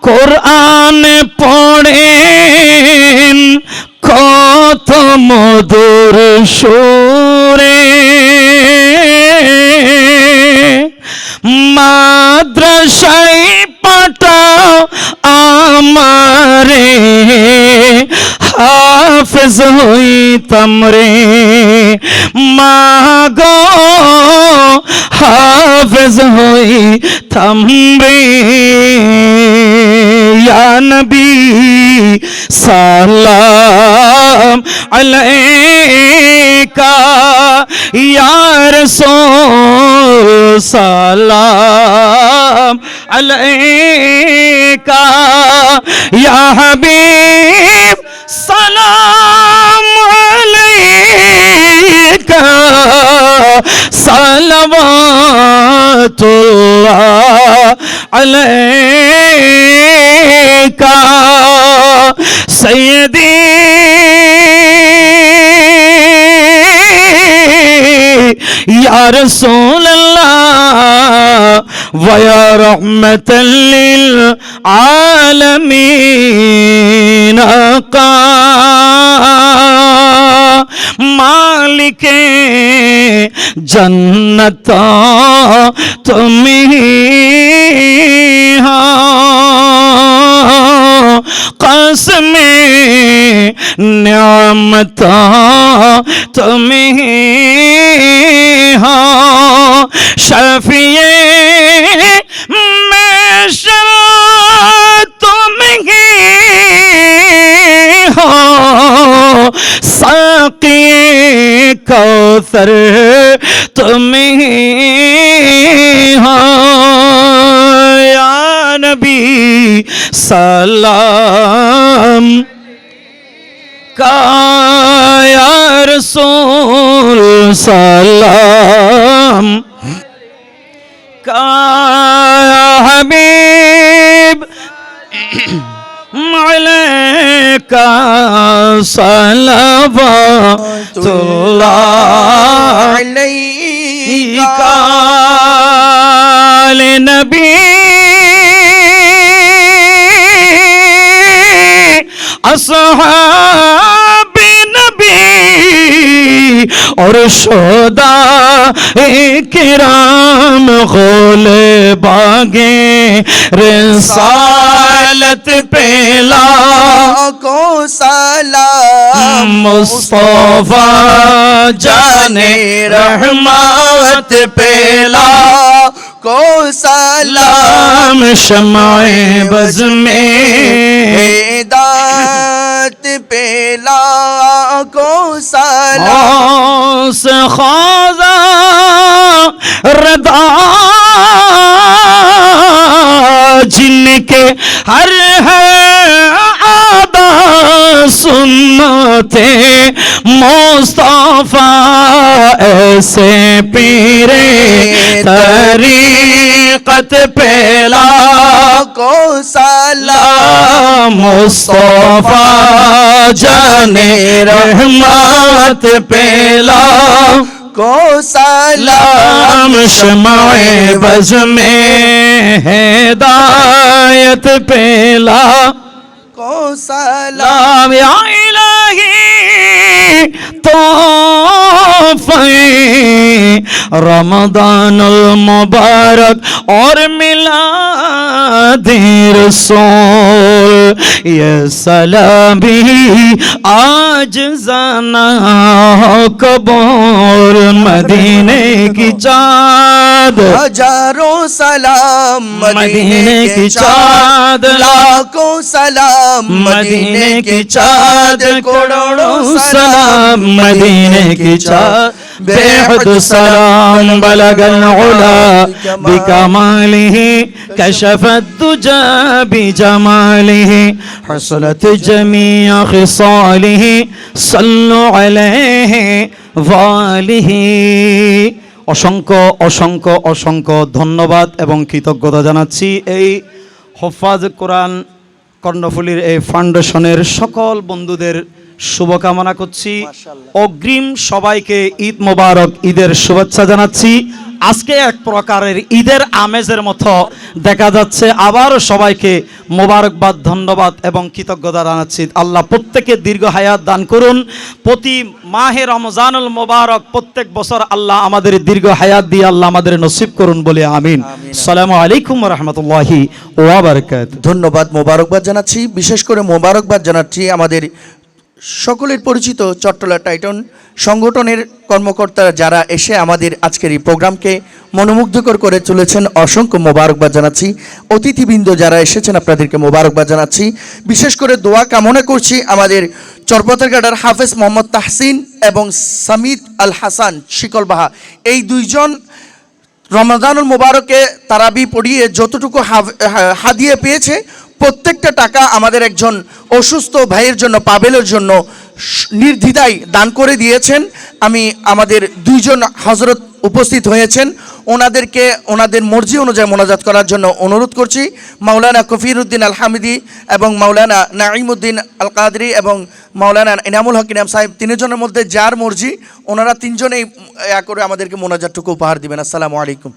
কোরআন পড়েন কত মধুর সুরে, মাদ্রাসায় পাঠাও আমারে হাফেজ হাফেজ হইতাম রে মাগো হাফেজ হইতাম রে ইয়া নবী সালাম আলাইকা ইয়া রাসূল সালাম আলাইকা ইয়া হাবিব সালাম আলাইকা সালাওয়াতুল্লাহ আলাইকা সাইয়্যিদি ইয়া রাসূলুল্লাহ ওয়া ইয়া রাহমাতাল লিল আলামিন আকা মালিকে জন্নত তুমি हो कसमे नियामत तुम्हें हो शफिए महशर तुम्हें हो साक़ी कौसर तुम्हें हो या नबी सलाम का या रसूल सलाम का या हबीब अलैका सलावतुल्लाह अलैका ले नबी असहाब नबी और शोदा किराम गोले बागे रिसालत पेला को सलाम मुस्तफा जाने रहमत पेला को सलाम शमाए बज़ में हिदायत पेला को सलाम से ख़ाज़ा रदा जिनके हर है आदा सुन्नते मुस्तफा ऐसे पीरे तरीक़त पेला को सलाम मुस्तफा जाने रहमत पेला को सलाम शमाए बज़ में हिदायत पेला को सलाम या इलाही तोहफ़े रमज़ानुल मुबारक और मिलाद रसूल ये सलामी आज जाना कबूल मदीने की चाँद हजारों सलाम मदीने की चाँद लाखों सलाम मदीने की चाँद करोड़ों सलाम मदीने की चाँद बेहद सलाम बलगल उला बिकमालिही कशफत दुजा बिजमालिही हसलत जमीअ खिसालिही सल्लु अलैहि वालिही অসংখ্য অসংখ্য অসংখ্য ধন্যবাদ এবং কৃতজ্ঞতা জানাচ্ছি এই হফাজ কোরআন কর্ণফুলীর এই ফাউন্ডেশনের সকল বন্ধুদের শুভকামনা করছি অগ্রিম সবাইকে ঈদ মোবারক ঈদের শুভেচ্ছা জানাচ্ছি আজকে এক প্রকারের ঈদের আমেজের মতো দেখা যাচ্ছে আবারও সবাইকে মোবারকবাদ ধন্যবাদ এবং কৃতজ্ঞতা জানাচ্ছি আল্লাহ প্রত্যেকে দীর্ঘ হায়াত দান করুন প্রতি মাহে রমজানুল মোবারক প্রত্যেক বছর আল্লাহ আমাদের দীর্ঘ হায়াত দিয়ে আল্লাহ আমাদের নসিব করুন বলে আমিন আসসালামু আলাইকুম ওয়া রাহমাতুল্লাহি ওয়া বারাকাতুহু ধন্যবাদ মোবারকবাদ জানাচ্ছি বিশেষ করে মোবারকবাদ জানাচ্ছি আমাদের সকলের পরিচিত চট্টলা টাইটন সংগঠনের কর্মকর্তারা যারা এসে আমাদের আজকের এই প্রোগ্রামকে মনোমুগ্ধকর করে চলেছেন, অসংখ্য মোবারকবাদ জানাচ্ছি। অতিথিবৃন্দ যারা এসেছেন আপনাদেরকে মোবারকবাদ জানাচ্ছি। বিশেষ করে দোয়া কামনা করছি আমাদের চরপতেরঘাটার হাফেজ মোহাম্মদ তাহসিন এবং সামিদ আল হাসান শিকলবাহা, এই দুইজন রমাদানুল মোবারকে তারাবি পড়িয়ে যতটুকু হাদিয়া পেয়েছে প্রত্যেকটা টাকা আমাদের একজন অসুস্থ ভাইয়ের জন্য, পাবেলের জন্য নির্দ্বিধায় দান করে দিয়েছেন। আমি আমাদের দুইজন হজরত উপস্থিত হয়েছেন, ওনাদেরকে ওনাদের মর্জি অনুযায়ী মোনাজাত করার জন্য অনুরোধ করছি। মাওলানা কফিরউদ্দিন আল হামিদি এবং মাওলানা নাঈমউদ্দিন আল কাদরি এবং মাওলানা ইনামুল হক ইনাম সাহেব, তিনজনের মধ্যে যার মর্জি ওনারা তিনজনেই করে আমাদেরকে মোনাজাতটুকু উপহার দিবেন। আসসালামু আলাইকুম।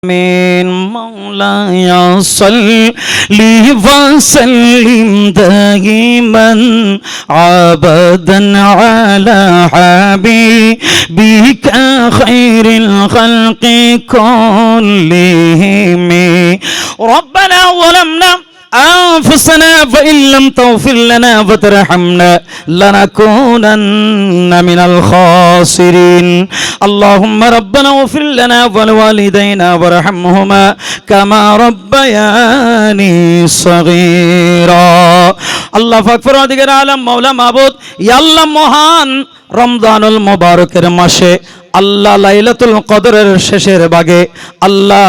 من مولاي صل وسلم دائما عبدا على حبيبك خير الخلق كلهم ربنا ظلمنا أنفسنا فإن لم تغفر لنا وترحمنا لنكونن من الخاسرين اللهم ربنا اغفر لنا ولوالدينا وارحمهما كما ربياني صغيرا الله فاغفر দিকের আলম মাওলা মাবুদ ইয়া আল্লাহ মহান রমজানুল মুবারকের মাসে আল্লাহ লাইলাতুল কদরের শেষের ভাগে আল্লাহ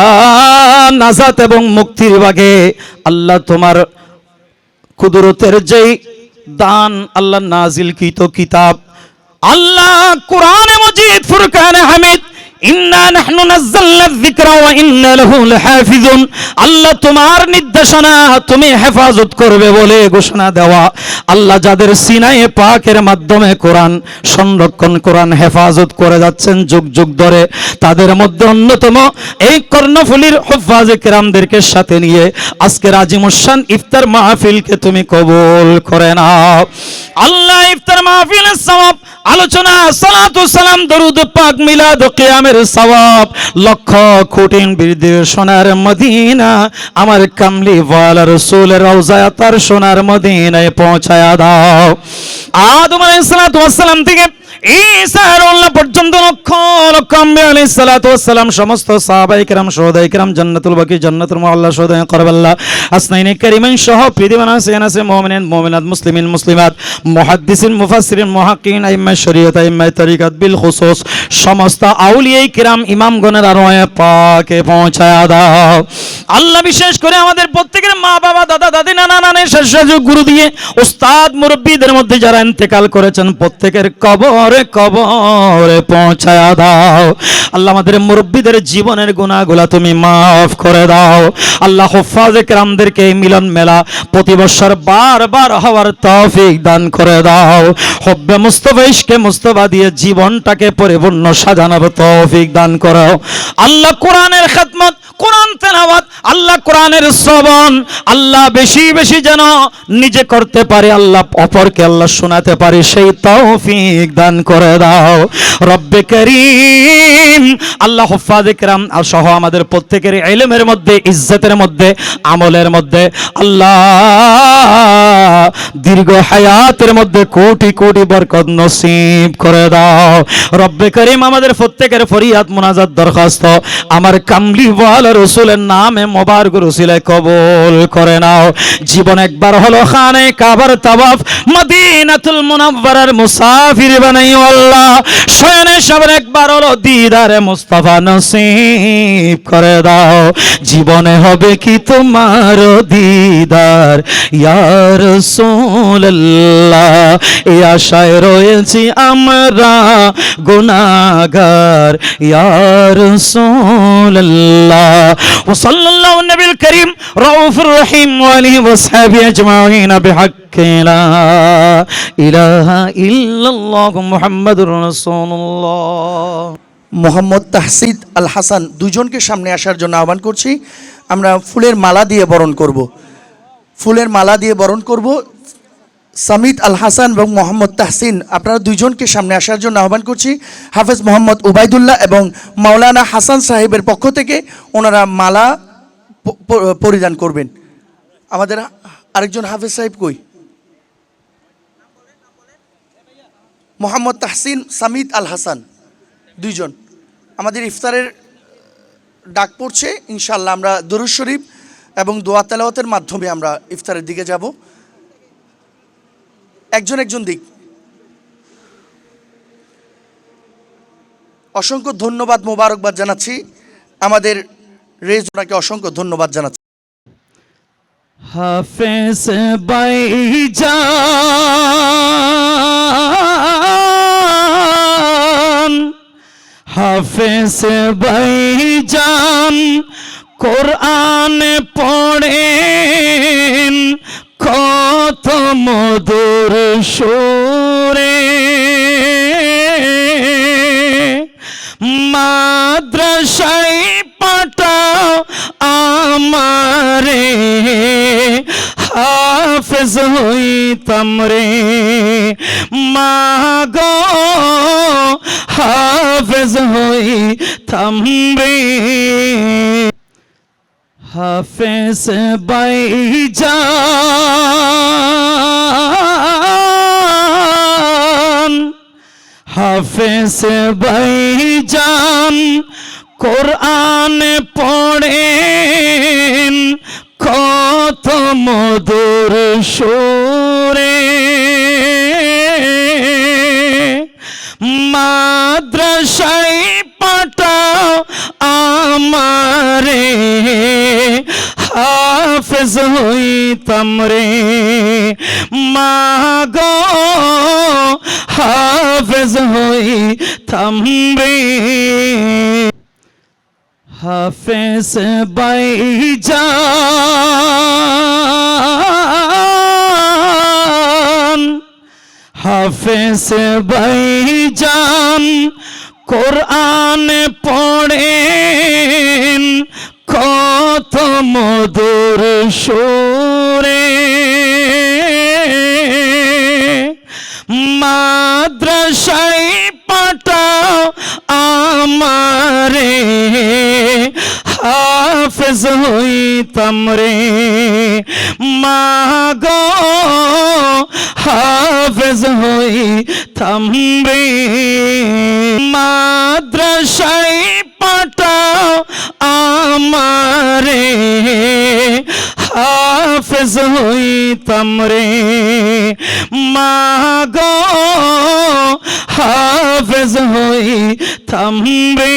নাজাত এবং মুক্তির ভাগে আল্লাহ তোমার কুদরতের যেই দান আল্লাহ নাজিলকৃত কিতাব আল্লাহ কোরআনে মজিদ ফুরকানে হামিদ ইন্না নাহনু নাযালনা যিকরা ওয়া ইন্না লাহু লাহাফিজুন আল্লাহ তোমার নির্দেশনা তুমি হেফাজত করবে বলে ঘোষণা দেওয়া আল্লাহ যাদের সিনায়ে পাকের মাধ্যমে কোরআন সংরক্ষণ কোরআন হেফাজত করে যাচ্ছেন যুগ যুগ ধরে তাদের মধ্যে অন্যতম এই কর্ণফুলীর হুফাজে কেরামদেরকে সাথে নিয়ে আজকের আজিমুশান ইফতার মাহফিলকে তুমি কবুল করে নাও আল্লাহ ইফতার মাহফিলের সওয়াব আলোচনা সালাতু সালাম দরুদ পাক মিলাদ কিয়ামের সওয়াব লক্ষ কোটি বীরদের সোনার মদিনা আমার কামলি ওয়ালা রাসূলের রওজায় তার সোনার মদিনায় পৌঁছায়া দাও আদম আলাইহিস সালাতু ওয়াস সালাম থেকে ঈসা আলাইহিস পর্যন্ত লক্ষ লক্ষ আম্বিয়া আলাইহিস সালাতু ওয়াস সালাম সমস্ত সাহাবায়ে কেরাম শুহাদায়ে কেরাম জান্নাতুল বাকি জান্নাতুল মুআল্লা শুহাদায়ে করবাল্লাহ আসনাইনে কারিমিন সহ পৃথিবীর আছে মুমিনিন মুমিনাত মুসলিমিন মুসলিমাত মুহাদ্দিসিন মুফাসসিরিন মুহাক্কিকিন আইম্মা শরীয়ত আইম্মা তরিকাত বিল খুসুস সমস্ত আউলিয়ায়ে কেরাম ইমামগণের আরওয়ায়ে পাকে পৌঁছায়া দাও আল্লাহ বিশেষ করে আমাদের প্রত্যেকের মা বাবা দাদা দাদি নানা নানি শেষরাজু গুরু দিয়ে উস্তাদ মুরব্বিদের মধ্যে যারা ইন্তেকাল করেছেন প্রত্যেকের কবরে কবরে পৌঁছায়া দাও আল্লাহ আমাদের মুরব্বিদের জীবনের গুনাহগুলো তুমি মাফ করে দাও আল্লাহ হুফাজে কেরামদেরকে মিলন মেলা প্রতি বছর বারবার হওয়ার তৌফিক দান করে দাও হুব্বে মুস্তাফা ইশকে মুস্তাফা দিয়ে জীবনটাকে পরিপূর্ণ সাজানোর তৌফিক দান করো আল্লাহ কোরআনের খিদমত কোরআন তেলাওয়াত আল্লাহ কোরআনের শ্রবণ আল্লাহ বেশি বেশি যেন নিজে করতে পারে আল্লাহ অপরকে আল্লাহ শোনাতে পারে সেই তৌফিক দান করে দাও রব্বে করিম আল্লাহ হুফাজে কেরাম সহ আমাদের প্রত্যেকের ইলমের মধ্যে ইজ্জতের মধ্যে আমলের মধ্যে আল্লাহ দীর্ঘ হায়াতের মধ্যে কোটি কোটি বরকত নসিব করে দাও রব্বে করিম আমাদের প্রত্যেকের ফরিয়াদ মুনাজাত দরখাস্ত আমার কামলি ওয়ালা রাসূলের নামে মোবারক রসিলায় কবুল করে নাও জীবন একবার হলো খানে কাবার তাওয়াফ মদিনাতুল মুনাওয়ারার মুসাফির বানাইও আল্লাহ শয়নে সবার একবার হলো দিদারে মুস্তাফা নসিব করে দাও জীবনে হবে কি তোমার দিদার ইয়া রাসূলুল্লাহ এই আশায় রয়েছি আমরা গুনাহগার ইয়া রাসূলুল্লাহ وصلى الله النبي الكريم رؤوف الرحيم وآله وصحبه أجمعين بحق لا إله إلا الله محمد رسول الله মোহাম্মদ তাহসিদ আল হাসান দুজনকে সামনে আসার জন্য আহ্বান করছি। আমরা ফুলের মালা দিয়ে বরণ করব। ফুলের মালা দিয়ে বরণ করব। সামিদ আল হাসান এবং মোহাম্মদ তাহসিন, আপনারা দুইজনকে সামনে আসার জন্য আহ্বান করছি। হাফেজ মোহাম্মদ উবাইদুল্লাহ এবং মাওলানা হাসান সাহেবের পক্ষ থেকে ওনারা মালা পরিধান করবেন। আমাদের আরেকজন হাফেজ সাহেব কই? মোহাম্মদ তাহসিন, সামিদ আল হাসান, দুইজন। আমাদের ইফতারের ডাক পড়ছে, ইনশাআল্লাহ আমরা দরুদ শরীফ এবং দোয়া তেলাওয়াতের মাধ্যমে আমরা ইফতারের দিকে যাব। একজন একজন দিক। অসংখ্য ধন্যবাদ, মোবারকবাদ জানাচ্ছি আমাদের রেজনাকে, অসংখ্য ধন্যবাদ জানাচ্ছি। হাফেজ ভাইজান, হাফেজ ভাইজান কোরআন পড়েন কত মধুর সুরে, মাদ্রাসায় পাঠাও আমারে, হাফেজ হইতাম রে মাগো, হাফেজ হইতাম রে। হাফেজ ভাইজান, হাফেজ ভাইজান কোরআন পড়েন কত মধুর সুরে, মাদ্রাসায় পাঠাও আমারে, হাফেজ হইতাম রে মাগো, হাফেজ হইতাম রে। হাফেজ ভাইজান, হাফেজ ভাইজান কোরআন পড়েন কত মধুর সুরে, মাদ্রাসায় পাঠাও আমারে, হাফেজ হইতাম রে মাগো, হাফেজ হইতাম রে। মাদ্রাসায় পাঠাও আমারে, হাফেজ হইতাম রে মাগো, হাফেজ হইতাম রে।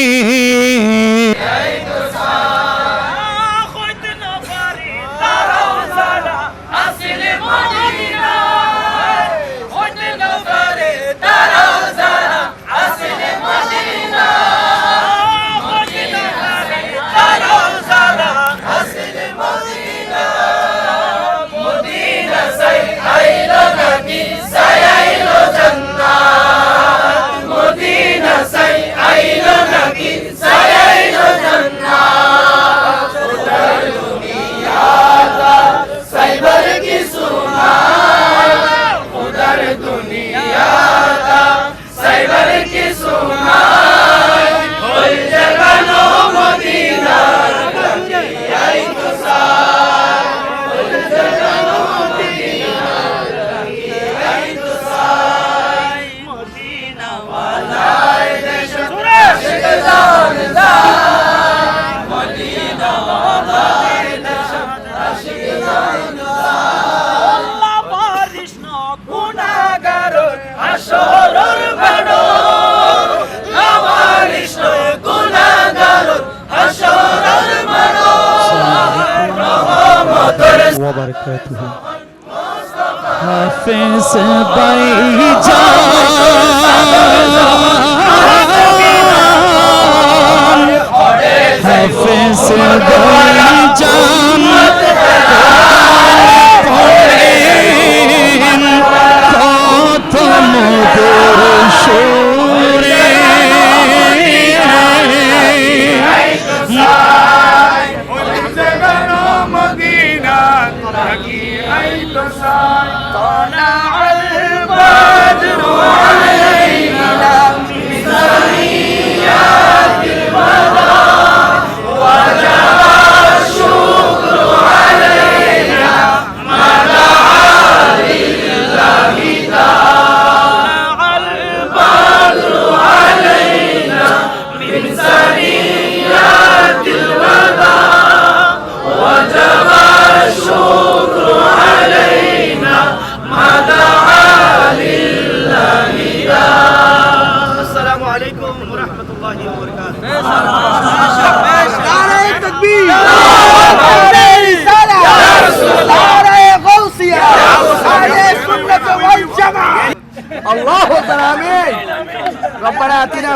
হাফেজ ভাইজান, হাফেজ ভাইজান পড়েন কত মধুর সুরে, মদিনা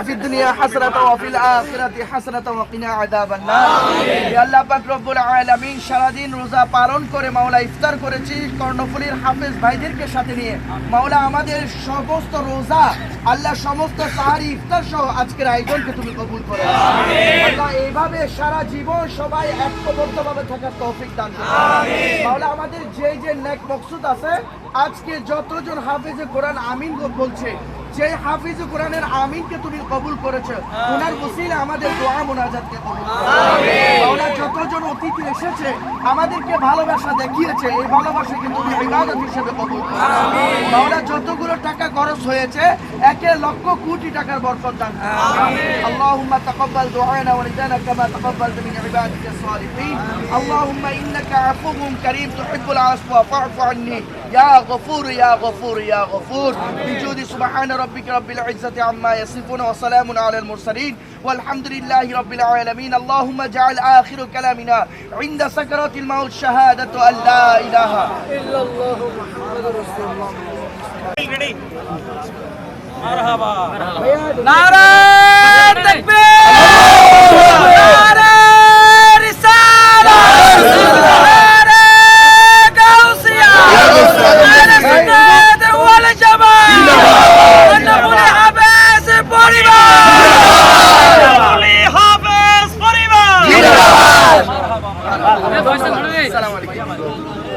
في الدنيا حسنة وفي الآخرة حسنة وقنا عذاب النار يا الله পাক রব্বুল আলামিন সারাদিন রোজা পালন করে মাওলা ইফতার করেছি কর্ণফুলীর হাফেজ ভাইদেরকে সাথে নিয়ে মাওলা আমাদের সমস্ত রোজা আল্লাহ সমস্ত সাহারি ইফতার সহ আজকের আয়োজনকে তুমি কবুল করো আল্লাহ এইভাবে সারা জীবন সবাই ঐক্যবদ্ধভাবে থাকার তৌফিক দান করো মাওলা আমাদের যে যে নেক মকসুদ আছে আজকে যতজন হাফেজে কোরআন আমিন বলছে যে হাফিজ কোরআনের আমিনকে তুমি কবুল করেছো ওনার ওসিলা আমাদের দোয়া মুনাজাতকে কবুল করো মাওলা যতজন অতিথি এসেছে আমাদেরকে ভালোবাসা দেখিয়েছে এই ভালোবাসাকে তুমি ইবাদত হিসেবে কবুল করো মাওলা যতগুলো টাকা খরচ হয়েছে 1 লক্ষ কোটি টাকার বরকত দান করো আল্লাহুম্মা তাকাব্বাল দুআনা ওয়া রিদানা কামা তাকাব্বালতা মিন ইবাদিকা সালিহিন আল্লাহুম্মা ইন্নাকা আফুউন কারীম তুহিব্বুল আফওয়া ফা'ফু আন্নি ইয়া গফুর ইয়া গফুর ইয়া গফুর বিজুদি সুবহান ربك رب العزة عما يصفون وسلام على المرسلين والحمد لله رب العالمين اللهم اجعل آخر كلامنا عند سكرات الموت شهادة أن لا إله إلا الله محمد رسول الله مرحبا نعرة تكبير